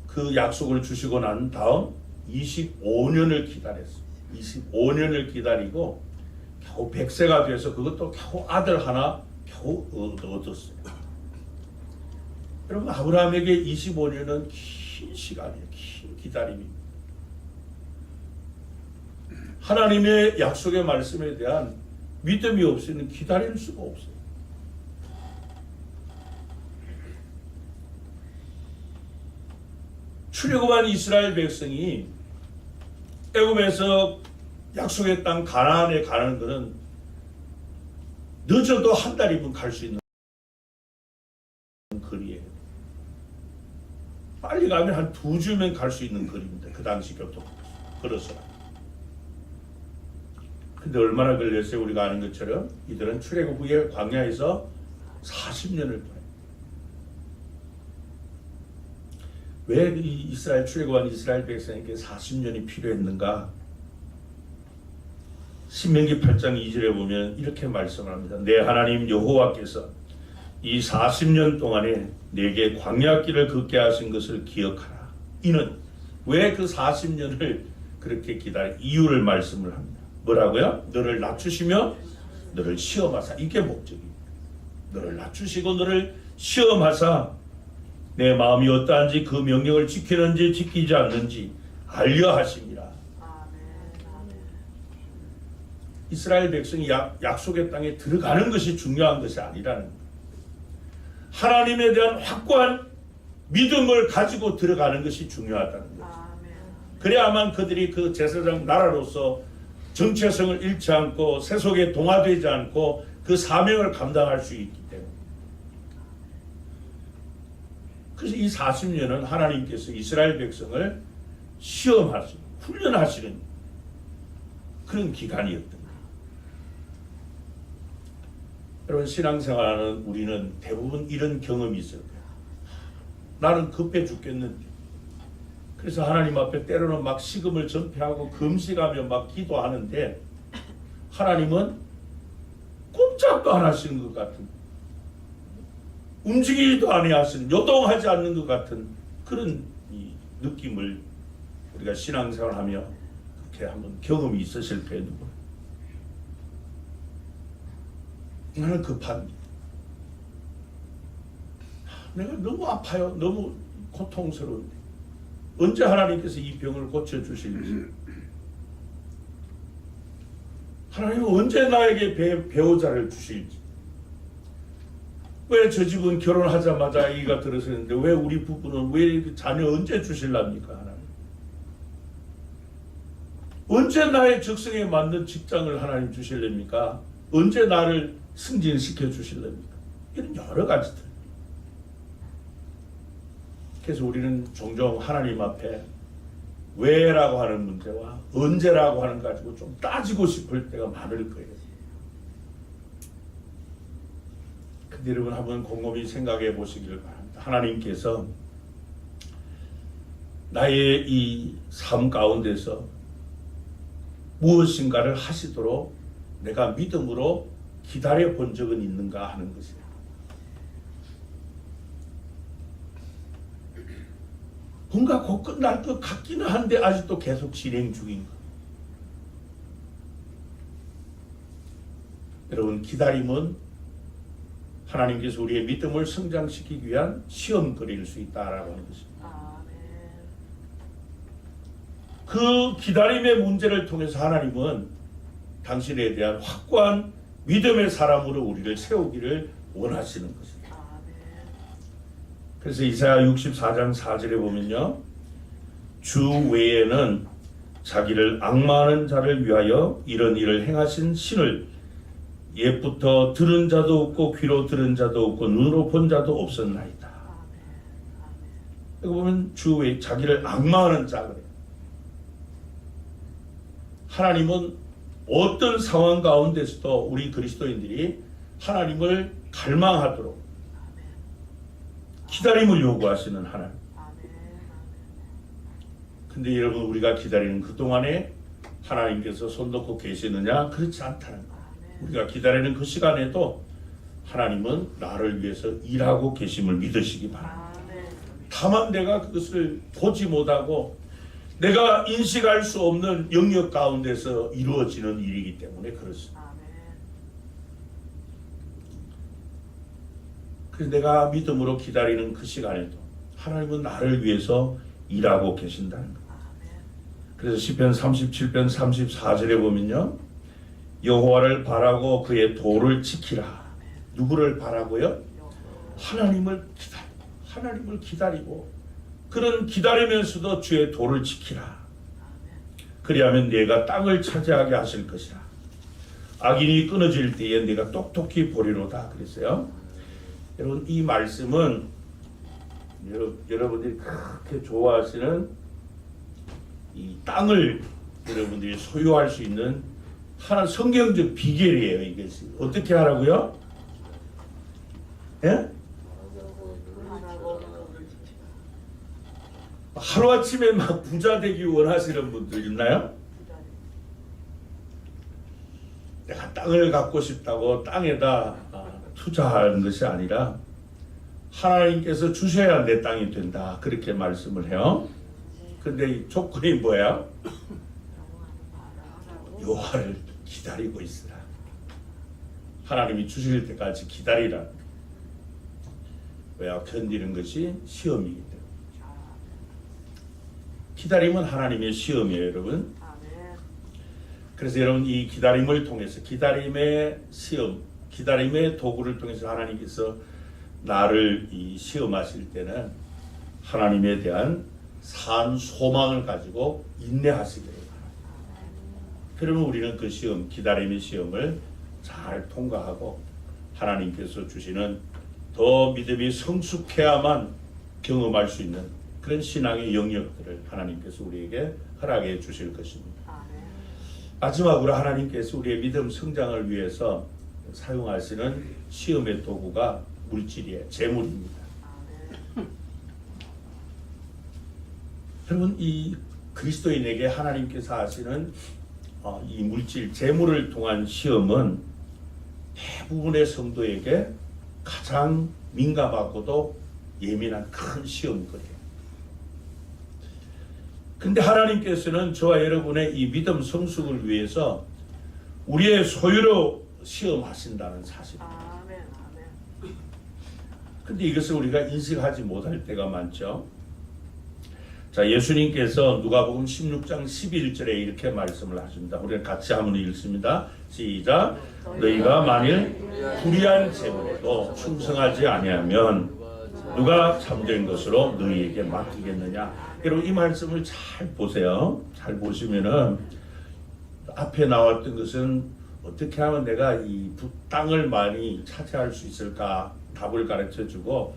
그 약속을 주시고 난 다음 25년을 기다렸어요. 25년을 기다리고 겨우 100세가 돼서 그것도 겨우 아들 하나 겨우 얻었어요. 여러분 아브라함에게 25년은 긴 시간이에요. 긴 기다림입니다. 하나님의 약속의 말씀에 대한 믿음이 없이는 기다릴 수가 없어요. 출애굽한 이스라엘 백성이 애굽에서 약속의 땅 가나안에 가는 것은 늦어도 한 달이면 갈 수 있는 거리예요. 빨리 가면 한 2주면 갈 수 있는 거리입니다. 그 당시 교통 걸어서. 근데 얼마나 걸렸어요? 우리가 아는 것처럼 이들은 출애굽 후에 광야에서 40년을 보내요. 왜 이 이스라엘 출애굽한 이스라엘 백성에게 40년이 필요했는가? 신명기 8장 2절에 보면 이렇게 말씀을 합니다. 내 하나님 여호와께서 이 40년 동안에 내게 광야길을 걷게 하신 것을 기억하라. 이는 왜 그 40년을 그렇게 기다려 이유를 말씀을 합니다. 뭐라고요? 너를 낮추시며 너를 시험하사. 이게 목적입니다. 너를 낮추시고 너를 시험하사 내 마음이 어떠한지 그 명령을 지키는지 지키지 않는지 알려 하심이라. 이스라엘 백성이 약속의 땅에 들어가는 것이 중요한 것이 아니라는 거예요. 하나님에 대한 확고한 믿음을 가지고 들어가는 것이 중요하다는 거죠. 그래야만 그들이 그 제사장 나라로서 정체성을 잃지 않고 세속에 동화되지 않고 그 사명을 감당할 수 있기 때문에. 그래서 이 40년은 하나님께서 이스라엘 백성을 시험하시고 훈련하시는 그런 기간이었던 거예요. 여러분, 신앙생활하는 우리는 대부분 이런 경험이 있을 거예요. 나는 급해 죽겠는데, 그래서 하나님 앞에 때로는 막 식음을 전폐하고 금식하며 막 기도하는데 하나님은 꼼짝도 안 하시는 것 같은, 움직이지도 아니하시는, 요동하지 않는 것 같은 그런 이 느낌을 우리가 신앙생활하며 그렇게 한번 경험이 있으실 거예요. 나는 급합니다. 내가 너무 아파요. 너무 고통스러운데 언제 하나님께서 이 병을 고쳐주실지, 하나님은 언제 나에게 배우자를 주실지, 왜 저 집은 결혼하자마자 아기가 들어서는데 왜 우리 부부는 왜 자녀 언제 주실랍니까? 하나님 언제 나의 적성에 맞는 직장을 하나님 주실랍니까? 언제 나를 승진시켜 주실랍니까? 이런 여러 가지들. 그래서 우리는 종종 하나님 앞에 왜라고 하는 문제와 언제라고 하는 거 가지고 좀 따지고 싶을 때가 많을 거예요. 근데 여러분, 한번 곰곰이 생각해 보시길 바랍니다. 하나님께서 나의 이 삶 가운데서 무엇인가를 하시도록 내가 믿음으로 기다려 본 적은 있는가 하는 것이에요. 뭔가 곧 끝날 것 같기는 한데 아직도 계속 진행 중인 것. 여러분, 기다림은 하나님께서 우리의 믿음을 성장시키기 위한 시험거리일 수 있다라고 하는 것입니다. 그 기다림의 문제를 통해서 하나님은 당신에 대한 확고한 믿음의 사람으로 우리를 세우기를 원하시는 것입니다. 그래서 이사야 64장 4절에 보면요, 주 외에는 자기를 앙마하는 자를 위하여 이런 일을 행하신 신을 옛부터 들은 자도 없고 귀로 들은 자도 없고 눈으로 본 자도 없었나이다. 여기 보면 주 외에 자기를 앙마하는 자 그래요. 하나님은 어떤 상황 가운데서도 우리 그리스도인들이 하나님을 갈망하도록 기다림을 요구하시는 하나님. 근데 여러분, 우리가 기다리는 그 동안에 하나님께서 손 놓고 계시느냐? 그렇지 않다는 거예요. 우리가 기다리는 그 시간에도 하나님은 나를 위해서 일하고 계심을 믿으시기 바랍니다. 다만 내가 그것을 보지 못하고 내가 인식할 수 없는 영역 가운데서 이루어지는 일이기 때문에 그렇습니다. 그래서 내가 믿음으로 기다리는 그 시간에도 하나님은 나를 위해서 일하고 계신다는 겁니다. 그래서 시편 37편 34절에 보면요, 여호와를 바라고 그의 도를 지키라. 누구를 바라고요? 하나님을 기다리고 그런 기다리면서도 주의 도를 지키라. 그리하면 내가 땅을 차지하게 하실 것이라. 악인이 끊어질 때에 내가 똑똑히 보리로다. 그랬어요. 여러분, 이 말씀은 여러분들이 그렇게 좋아하시는 이 땅을 여러분들이 소유할 수 있는 하나 성경적 비결이에요. 이것이 어떻게 하라고요? 예? 하루아침에 막 부자 되기 원하시는 분들 있나요? 내가 땅을 갖고 싶다고 땅에다 투자하는 것이 아니라 하나님께서 주셔야 내 땅이 된다, 그렇게 말씀을 해요. 근데 이 조건이 뭐야? 여호와를 기다리고 있으라. 하나님이 주실 때까지 기다리라. 왜요? 견디는 것이 시험이기 때문에. 기다림은 하나님의 시험이에요, 여러분. 그래서 여러분 이 기다림을 통해서 기다림의 시험, 기다림의 도구를 통해서 하나님께서 나를 이 시험하실 때는 하나님에 대한 산 소망을 가지고 인내하시기를 바랍니다. 그러면 우리는 그 시험, 기다림의 시험을 잘 통과하고 하나님께서 주시는 더 믿음이 성숙해야만 경험할 수 있는 그런 신앙의 영역들을 하나님께서 우리에게 허락해 주실 것입니다. 마지막으로 하나님께서 우리의 믿음 성장을 위해서 사용하시는 시험의 도구가 물질이에요. 재물입니다. 여러분 이 그리스도인에게 하나님께서 하시는 이 물질, 재물을 통한 시험은 대부분의 성도에게 가장 민감하고도 예민한 큰 시험거리예요. 근데 하나님께서는 저와 여러분의 이 믿음 성숙을 위해서 우리의 소유로 시험하신다는 사실입니다. 근데 이것을 우리가 인식하지 못할 때가 많죠. 자, 예수님께서 누가복음 16장 11절에 이렇게 말씀을 하십니다. 우리가 같이 한번 읽습니다. 시작. 너희가 만일 불의한 재물에도 충성하지 아니하면 누가 참된 것으로 너희에게 맡기겠느냐. 여러분 이 말씀을 잘 보세요. 잘 보시면은 앞에 나왔던 것은 어떻게 하면 내가 이 땅을 많이 차지할 수 있을까 답을 가르쳐 주고,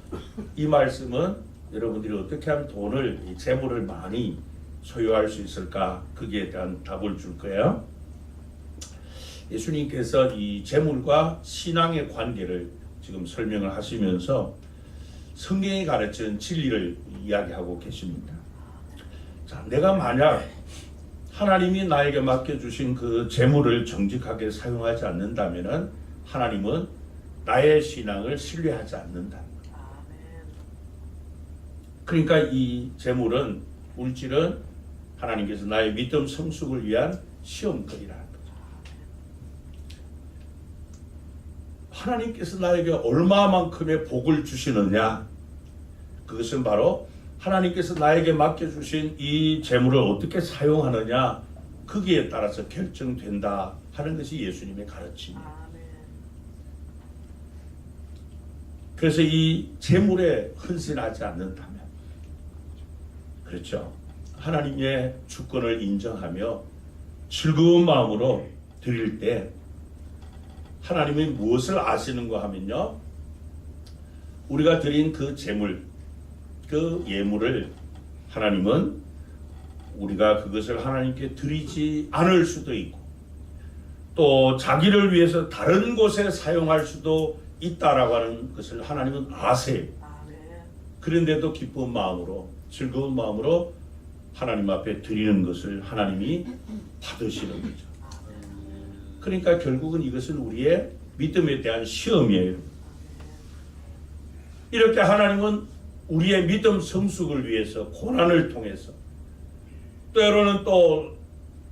이 말씀은 여러분들이 어떻게 하면 돈을, 이 재물을 많이 소유할 수 있을까 거기에 대한 답을 줄 거예요. 예수님께서 이 재물과 신앙의 관계를 지금 설명을 하시면서 성경이 가르치는 진리를 이야기하고 계십니다. 자, 내가 만약 하나님이 나에게 맡겨주신 그 재물을 정직하게 사용하지 않는다면은 하나님은 나의 신앙을 신뢰하지 않는다. 그러니까 이 재물은, 물질은 하나님께서 나의 믿음 성숙을 위한 시험거리라는 거죠. 하나님께서 나에게 얼마만큼의 복을 주시느냐, 그것은 바로 하나님께서 나에게 맡겨주신 이 재물을 어떻게 사용하느냐, 거기에 따라서 결정된다 하는 것이 예수님의 가르침이에요. 그래서 이 재물에 헌신하지 않는다면, 그렇죠, 하나님의 주권을 인정하며 즐거운 마음으로 드릴 때 하나님이 무엇을 아시는가 하면요, 우리가 드린 그 재물, 그 예물을 하나님은 우리가 그것을 하나님께 드리지 않을 수도 있고 또 자기를 위해서 다른 곳에 사용할 수도 있다라고 하는 것을 하나님은 아세요. 그런데도 기쁜 마음으로, 즐거운 마음으로 하나님 앞에 드리는 것을 하나님이 받으시는 거죠. 그러니까 결국은 이것은 우리의 믿음에 대한 시험이에요. 이렇게 하나님은 우리의 믿음 성숙을 위해서 고난을 통해서, 때로는 또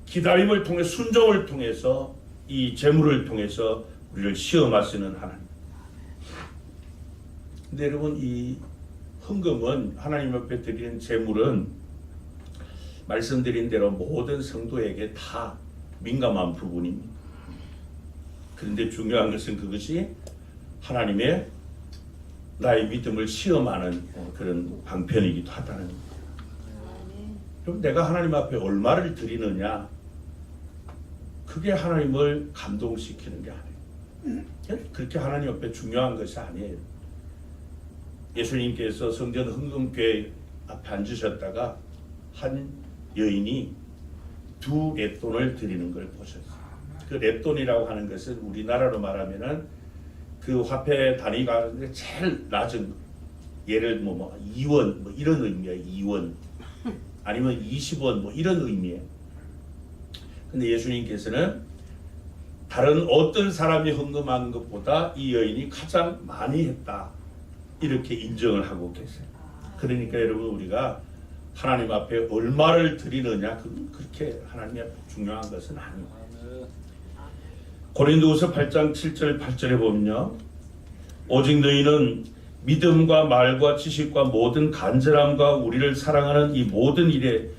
기다림을 통해 순종을 통해서, 이 재물을 통해서 우리를 시험하시는 하나님. 근데 여러분 이 헌금은, 하나님 앞에 드리는 재물은 말씀드린 대로 모든 성도에게 다 민감한 부분입니다. 그런데 중요한 것은 그것이 하나님의 나의 믿음을 시험하는 그런 방편이기도 하다는 겁니다. 그럼 내가 하나님 앞에 얼마를 드리느냐, 그게 하나님을 감동시키는 게 아니에요. 그렇게 하나님 앞에 중요한 것이 아니에요. 예수님께서 성전 헌금궤 앞에 앉으셨다가 한 여인이 2 렙돈을 드리는 걸 보셨어요. 그 렙돈이라고 하는 것은 우리나라로 말하면은 그 화폐 단위가 제일 낮은, 예를 2원 뭐 이런 의미예요. 2원 아니면 20원 뭐 이런 의미예요. 근데 예수님께서는 다른 어떤 사람이 헌금한 것보다 이 여인이 가장 많이 했다, 이렇게 인정을 하고 계세요. 그러니까 여러분 우리가 하나님 앞에 얼마를 드리느냐, 그건 그렇게 하나님 앞에 중요한 것은 아니에요. 고린도후서 8장 7절 8절에 보면요, 오직 너희는 믿음과 말과 지식과 모든 간절함과 우리를 사랑하는 이 모든 일에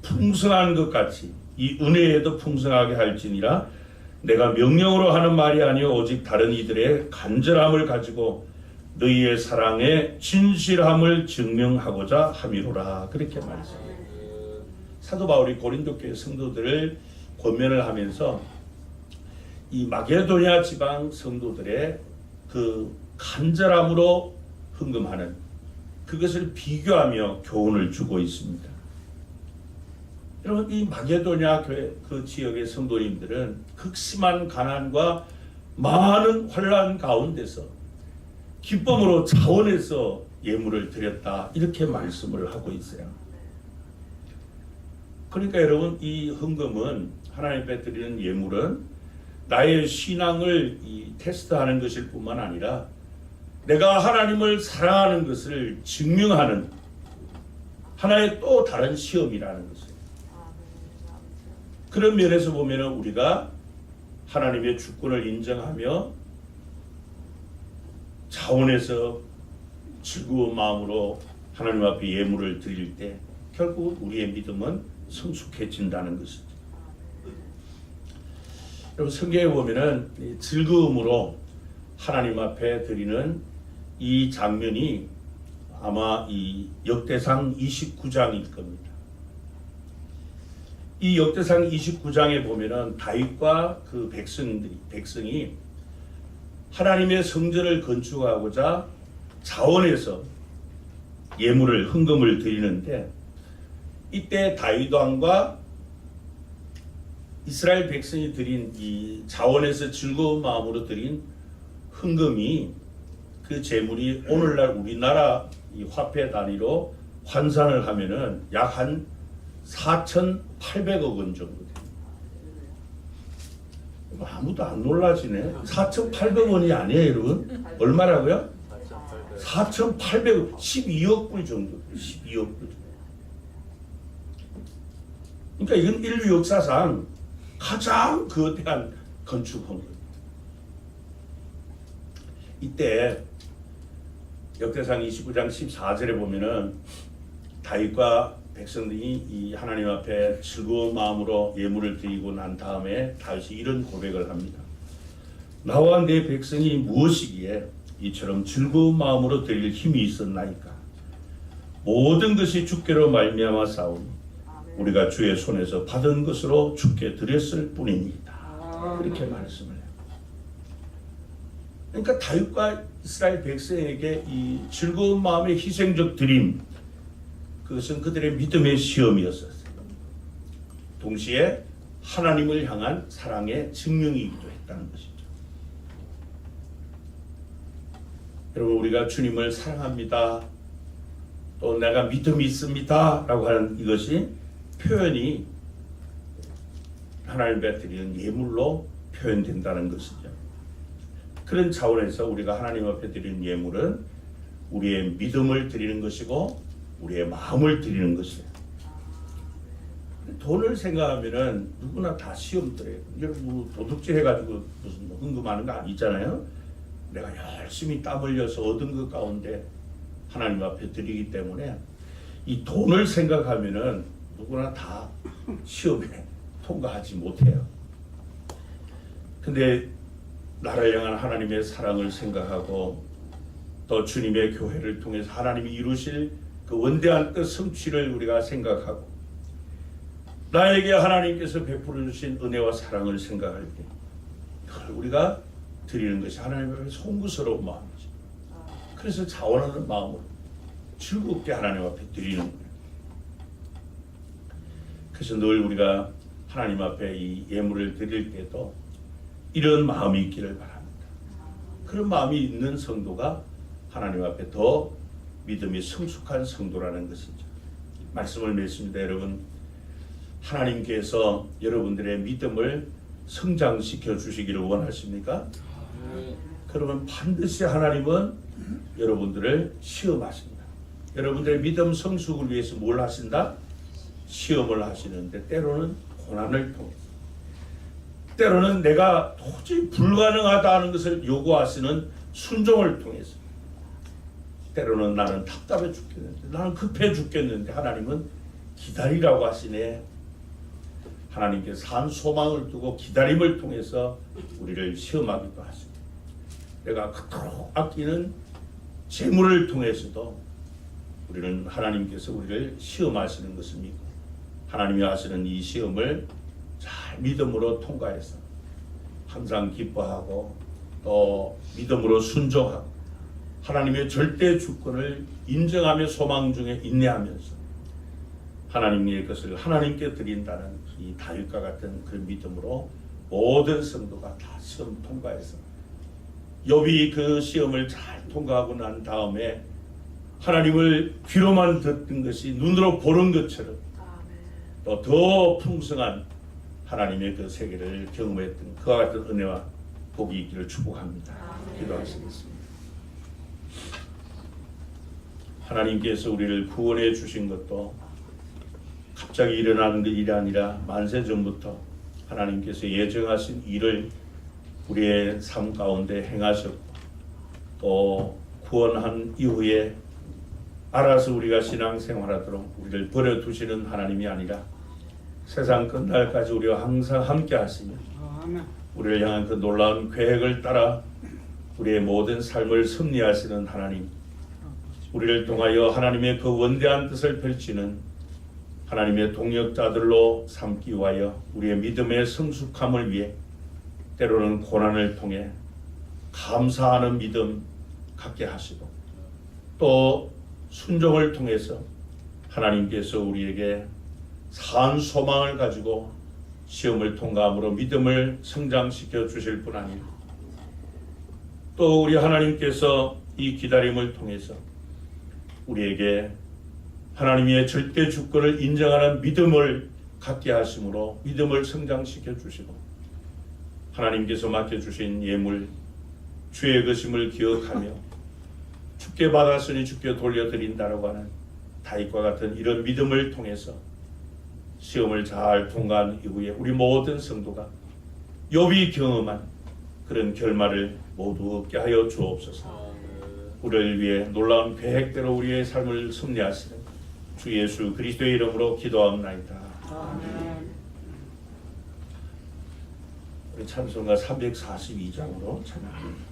풍성한 것 같이 이 은혜에도 풍성하게 할지니라. 내가 명령으로 하는 말이 아니요 오직 다른 이들의 간절함을 가지고 너희의 사랑의 진실함을 증명하고자 함이로라. 그렇게 말씀합니다. 사도 바울이 고린도 교회 성도들을 권면을 하면서 이 마게도냐 지방 성도들의 그 간절함으로 헌금하는 그것을 비교하며 교훈을 주고 있습니다. 여러분, 이 마게도냐 교회 그 지역의 성도님들은 극심한 가난과 많은 환난 가운데서 기쁨으로 자원해서 예물을 드렸다, 이렇게 말씀을 하고 있어요. 그러니까 여러분, 이 헌금은, 하나님 앞에 드리는 예물은 나의 신앙을 테스트하는 것일 뿐만 아니라 내가 하나님을 사랑하는 것을 증명하는 하나의 또 다른 시험이라는 것이에요. 그런 면에서 보면 우리가 하나님의 주권을 인정하며 자원해서 즐거운 마음으로 하나님 앞에 예물을 드릴 때 결국 우리의 믿음은 성숙해진다는 것이죠. 여러분, 성경에 보면은 즐거움으로 하나님 앞에 드리는 이 장면이 아마 이 역대상 29장일 겁니다. 이 역대상 29장에 보면은 다윗과 그 백성이 하나님의 성전을 건축하고자 자원해서 예물을, 헌금을 드리는데, 이때 다윗 왕과 이스라엘 백성이 드린 이 자원해서 즐거운 마음으로 드린 헌금이, 그 재물이 오늘날 우리나라 이 화폐 단위로 환산을 하면은 약 한 4,800억 원 정도 됩니다. 아무도 안 놀라지네. 4,800억 원이 아니에요, 여러분. 얼마라고요? 4,800억, 12억 불 정도. 12억 불 정도. 그러니까 이건 인류 역사상 가장 거대한 건축 헌금. 이때 역대상 29장 14절에 보면은 다윗과 백성들이 이 하나님 앞에 즐거운 마음으로 예물을 드리고 난 다음에 다윗이 이런 고백을 합니다. 나와 내 백성이 무엇이기에 이처럼 즐거운 마음으로 드릴 힘이 있었나이까. 모든 것이 주께로 말미암아 싸우니 우리가 주의 손에서 받은 것으로 주께 드렸을 뿐입니다. 그렇게 말씀을 해요. 그러니까 다윗과 이스라엘 백성에게 이 즐거운 마음의 희생적 드림, 그것은 그들의 믿음의 시험이었어요. 동시에 하나님을 향한 사랑의 증명이기도 했다는 것이죠. 여러분, 우리가 주님을 사랑합니다, 또 내가 믿음이 있습니다 라고 하는 이것이 표현이 하나님 앞에 드리는 예물로 표현된다는 것이죠. 그런 차원에서 우리가 하나님 앞에 드리는 예물은 우리의 믿음을 드리는 것이고 우리의 마음을 드리는 것이에요. 돈을 생각하면은 누구나 다 시험 들어요. 여러분, 도둑질 해가지고 무슨 헌금하는 거 아니잖아요. 내가 열심히 땀 흘려서 얻은 것 가운데 하나님 앞에 드리기 때문에 이 돈을 생각하면은 누구나 다 시험에 통과하지 못해요. 근데 나를 향한 하나님의 사랑을 생각하고 또 주님의 교회를 통해서 하나님이 이루실 그 원대한 뜻 성취를 우리가 생각하고 나에게 하나님께서 베풀어 주신 은혜와 사랑을 생각할 때 그걸 우리가 드리는 것이 하나님 앞에 송구스러운 마음이죠. 그래서 자원하는 마음으로 즐겁게 하나님 앞에 드리는 거예요. 그래서 늘 우리가 하나님 앞에 이 예물을 드릴 때도 이런 마음이 있기를 바랍니다. 그런 마음이 있는 성도가 하나님 앞에 더 믿음이 성숙한 성도라는 것이죠. 말씀을 맺습니다. 여러분, 하나님께서 여러분들의 믿음을 성장시켜 주시기를 원하십니까? 그러면 반드시 하나님은 여러분들을 시험하신다. 여러분들의 믿음 성숙을 위해서 뭘 하신다? 시험을 하시는데 때로는 고난을 통해서, 때로는 내가 도저히 불가능하다 하는 것을 요구하시는 순종을 통해서, 때로는 나는 답답해 죽겠는데, 나는 급해 죽겠는데 하나님은 기다리라고 하시네. 하나님께서 산 소망을 두고 기다림을 통해서 우리를 시험하기도 하십니다. 내가 그토록 아끼는 재물을 통해서도 우리는 하나님께서 우리를 시험하시는 것입니다. 하나님이 하시는 이 시험을 잘 믿음으로 통과해서 항상 기뻐하고 또 믿음으로 순종하고 하나님의 절대 주권을 인정하며 소망 중에 인내하면서 하나님의 것을 하나님께 드린다는 이 다윗과 같은 그 믿음으로 모든 성도가 다 시험 통과해서 욥이 그 시험을 잘 통과하고 난 다음에 하나님을 귀로만 듣던 것이 눈으로 보는 것처럼 또 더 풍성한 하나님의 그 세계를 경험했던 그와 같은 은혜와 복이 있기를 축복합니다. 기도하시겠습니다. 하나님께서 우리를 구원해 주신 것도 갑자기 일어나는 일이 아니라 만세 전부터 하나님께서 예정하신 일을 우리의 삶 가운데 행하셨고 또 구원한 이후에 알아서 우리가 신앙생활하도록 우리를 버려두시는 하나님이 아니라 세상 끝날까지 우리와 항상 함께 하시며 우리를 향한 그 놀라운 계획을 따라 우리의 모든 삶을 섭리하시는 하나님, 우리를 통하여 하나님의 그 원대한 뜻을 펼치는 하나님의 동역자들로 삼기 위하여 우리의 믿음의 성숙함을 위해 때로는 고난을 통해 감사하는 믿음 갖게 하시고 또 순종을 통해서 하나님께서 우리에게 산 소망을 가지고 시험을 통과함으로 믿음을 성장시켜 주실 뿐 아니라 또 우리 하나님께서 이 기다림을 통해서 우리에게 하나님의 절대 주권을 인정하는 믿음을 갖게 하심으로 믿음을 성장시켜 주시고 하나님께서 맡겨주신 예물 주의 것임을 기억하며 주께 받았으니 주께 돌려드린다라고 하는 다윗과 같은 이런 믿음을 통해서 시험을 잘 통과한 이후에 우리 모든 성도가 욥이 경험한 그런 결말을 모두 얻게 하여 주옵소서. 우리를 위해 놀라운 계획대로 우리의 삶을 섭리하시는 주 예수 그리스도의 이름으로 기도합나이다. 아멘. 우리 찬송가 342장으로 찬양합니다.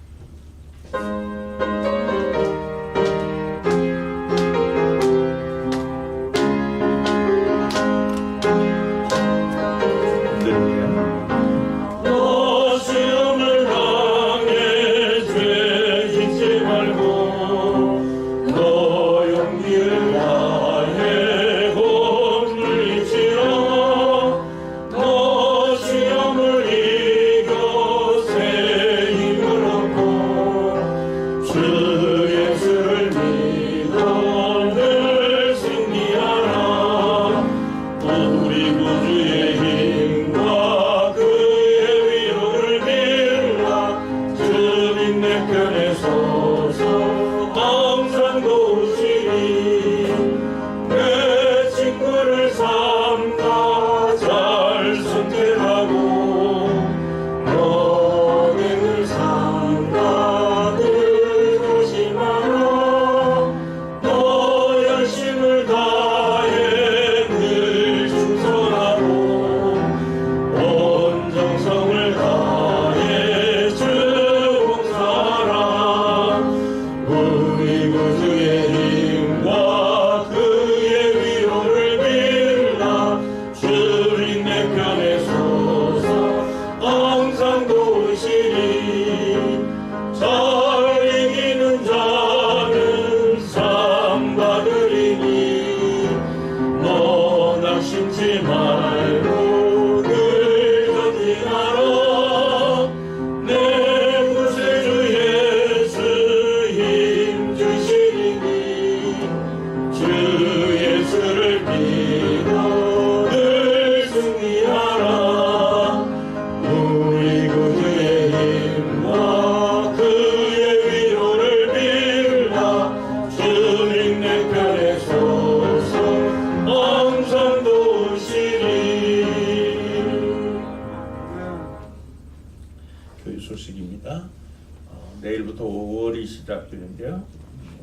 내일부터 5월이 시작되는데요.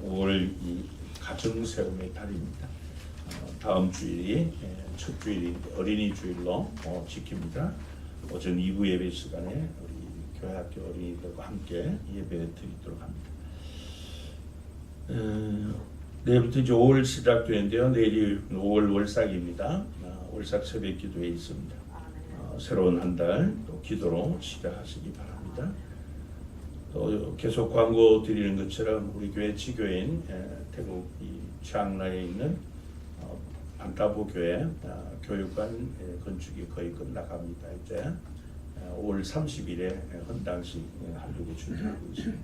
5월 이 가정세움의 달입니다. 다음 주일이 첫 주일인데 어린이 주일로 지킵니다. 오전 2부 예배 시간에 우리 교회학교 어린이들과 함께 예배 드리도록 합니다. 내일부터 이제 5월 시작되는데요. 내일이 5월 월삭입니다. 월삭 새벽 기도회 있습니다. 새로운 한 달 또 기도로 시작하시기 바랍니다. 또 계속 광고 드리는 것처럼 우리 교회 지교인 태국 이 치앙라이에 있는 반타보 교회 교육관 건축이 거의 끝나갑니다. 이제 5월 30일에 헌당식 하려고 준비하고 있습니다.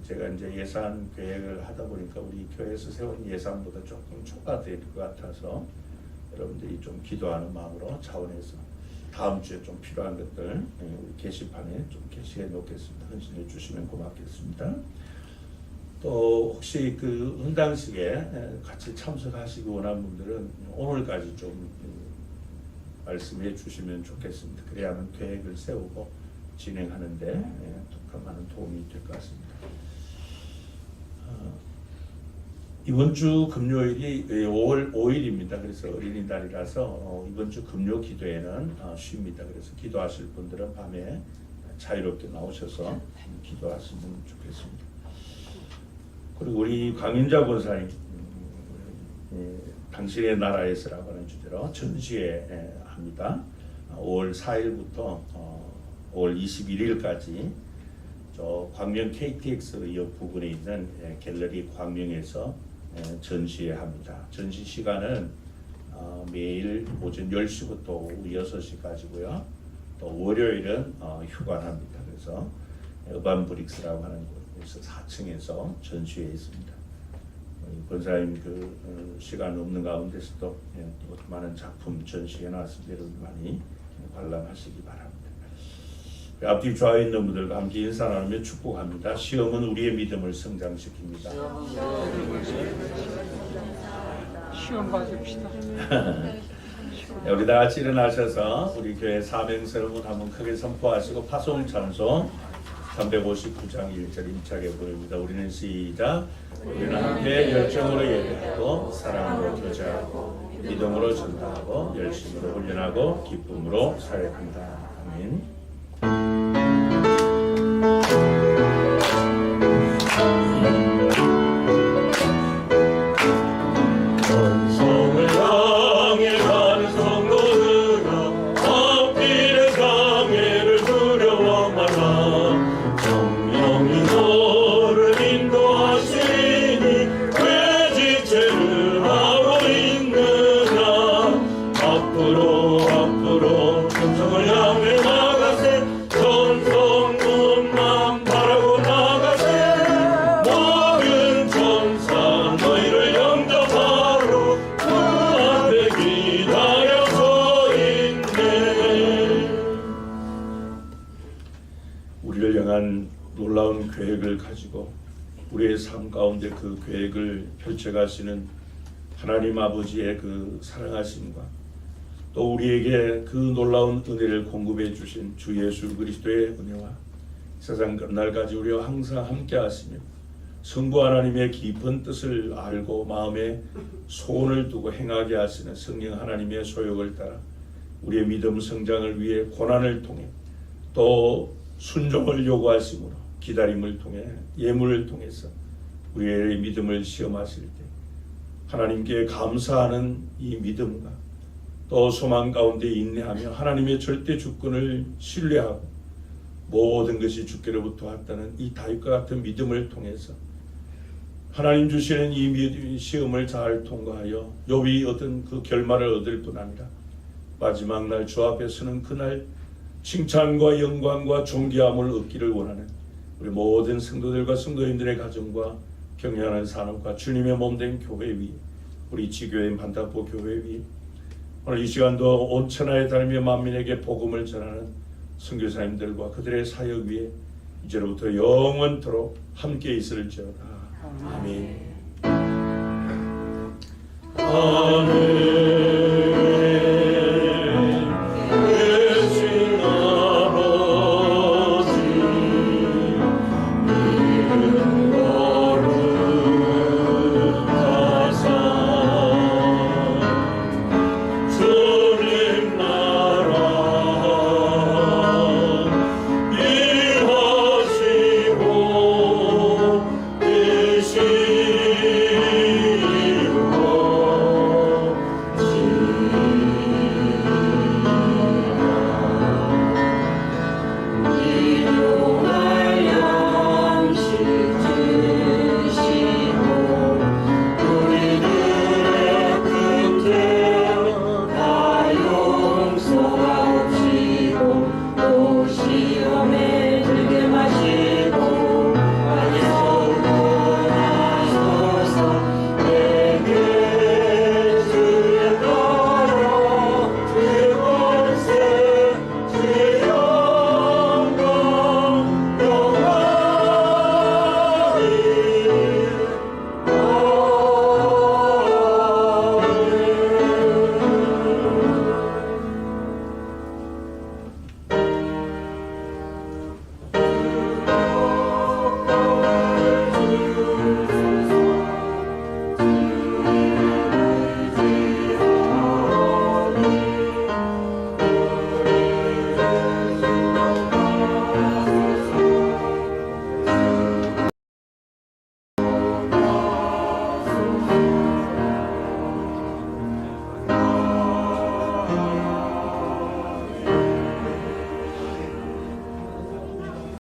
제가 이제 예산 계획을 하다 보니까 우리 교회에서 세운 예산보다 조금 초과될 것 같아서 여러분들이 좀 기도하는 마음으로 차원에서 다음 주에 좀 필요한 것들 우리 게시판에 좀 게시해 놓겠습니다. 헌신해 주시면 고맙겠습니다. 또 혹시 그 헌당식에 같이 참석하시기 원하는 분들은 오늘까지 좀 말씀해 주시면 좋겠습니다. 그래야만 계획을 세우고 진행하는데 많은 도움이 될 것 같습니다. 이번 주 금요일이 5월 5일입니다. 그래서 어린이날이라서 이번 주 금요 기도회는 쉽니다. 그래서 기도하실 분들은 밤에 자유롭게 나오셔서 기도하시면 좋겠습니다. 그리고 우리 강윤자 권사님 당신의 나라에서라고 하는 주제로 전시회 합니다. 5월 4일부터 5월 21일까지 저 광명 KTX역 부근에 있는 갤러리 광명에서 전시합니다. 전시 시간은 매일 오전 10시부터 오후 6시까지고요. 또 월요일은 휴관합니다. 그래서 어반브릭스라고 하는 곳에서 4층에서 전시회 있습니다. 권사님 그 시간 없는 가운데서도 또 많은 작품 전시해 놨습니다. 여러분 많이 관람하시기 바랍니다. 앞뒤 좌우에 있는 분들과 함께 인사 나누며 축복합니다. 시험은 우리의 믿음을 성장시킵니다. 시험 봐줍시다. 우리 다 같이 일어나셔서 우리 교회 사명설문 한번 크게 선포하시고 파송 찬송 359장 1절 힘차게 부릅니다. 우리는 시작. 우리는 함께 열정으로 예배하고 사랑으로 교제하고 믿음으로 전도하고 열심으로 훈련하고 기쁨으로 사역한다. 아멘. 놀라운 계획을 가지고 우리의 삶 가운데 그 계획을 펼쳐가시는 하나님 아버지의 그 사랑하심과 또 우리에게 그 놀라운 은혜를 공급해 주신 주 예수 그리스도의 은혜와 세상 끝날까지 우리와 항상 함께 하시며 성부 하나님의 깊은 뜻을 알고 마음에 소원을 두고 행하게 하시는 성령 하나님의 소욕을 따라 우리의 믿음 성장을 위해 고난을 통해 또 순종을 요구하심으로 기다림을 통해 예물을 통해서 우리의 믿음을 시험하실 때 하나님께 감사하는 이 믿음과 또 소망 가운데 인내하며 하나님의 절대 주권을 신뢰하고 모든 것이 주께로부터 왔다는 이 다윗과 같은 믿음을 통해서 하나님 주시는 이 시험을 잘 통과하여 욥이 얻은 그 결말을 얻을 뿐 아니라 마지막 날 주 앞에 서는 그날 칭찬과 영광과 존귀함을 얻기를 원하는 우리 모든 성도들과 성도님들의 가정과 경영하는 산업과 주님의 몸된 교회 위에 우리 지교인 반타보 교회 위에 오늘 이 시간도 온 천하에 다니며 만민에게 복음을 전하는 선교사님들과 그들의 사역 위에 이제로부터 영원토록 함께 있을지어다. 아멘. 아멘.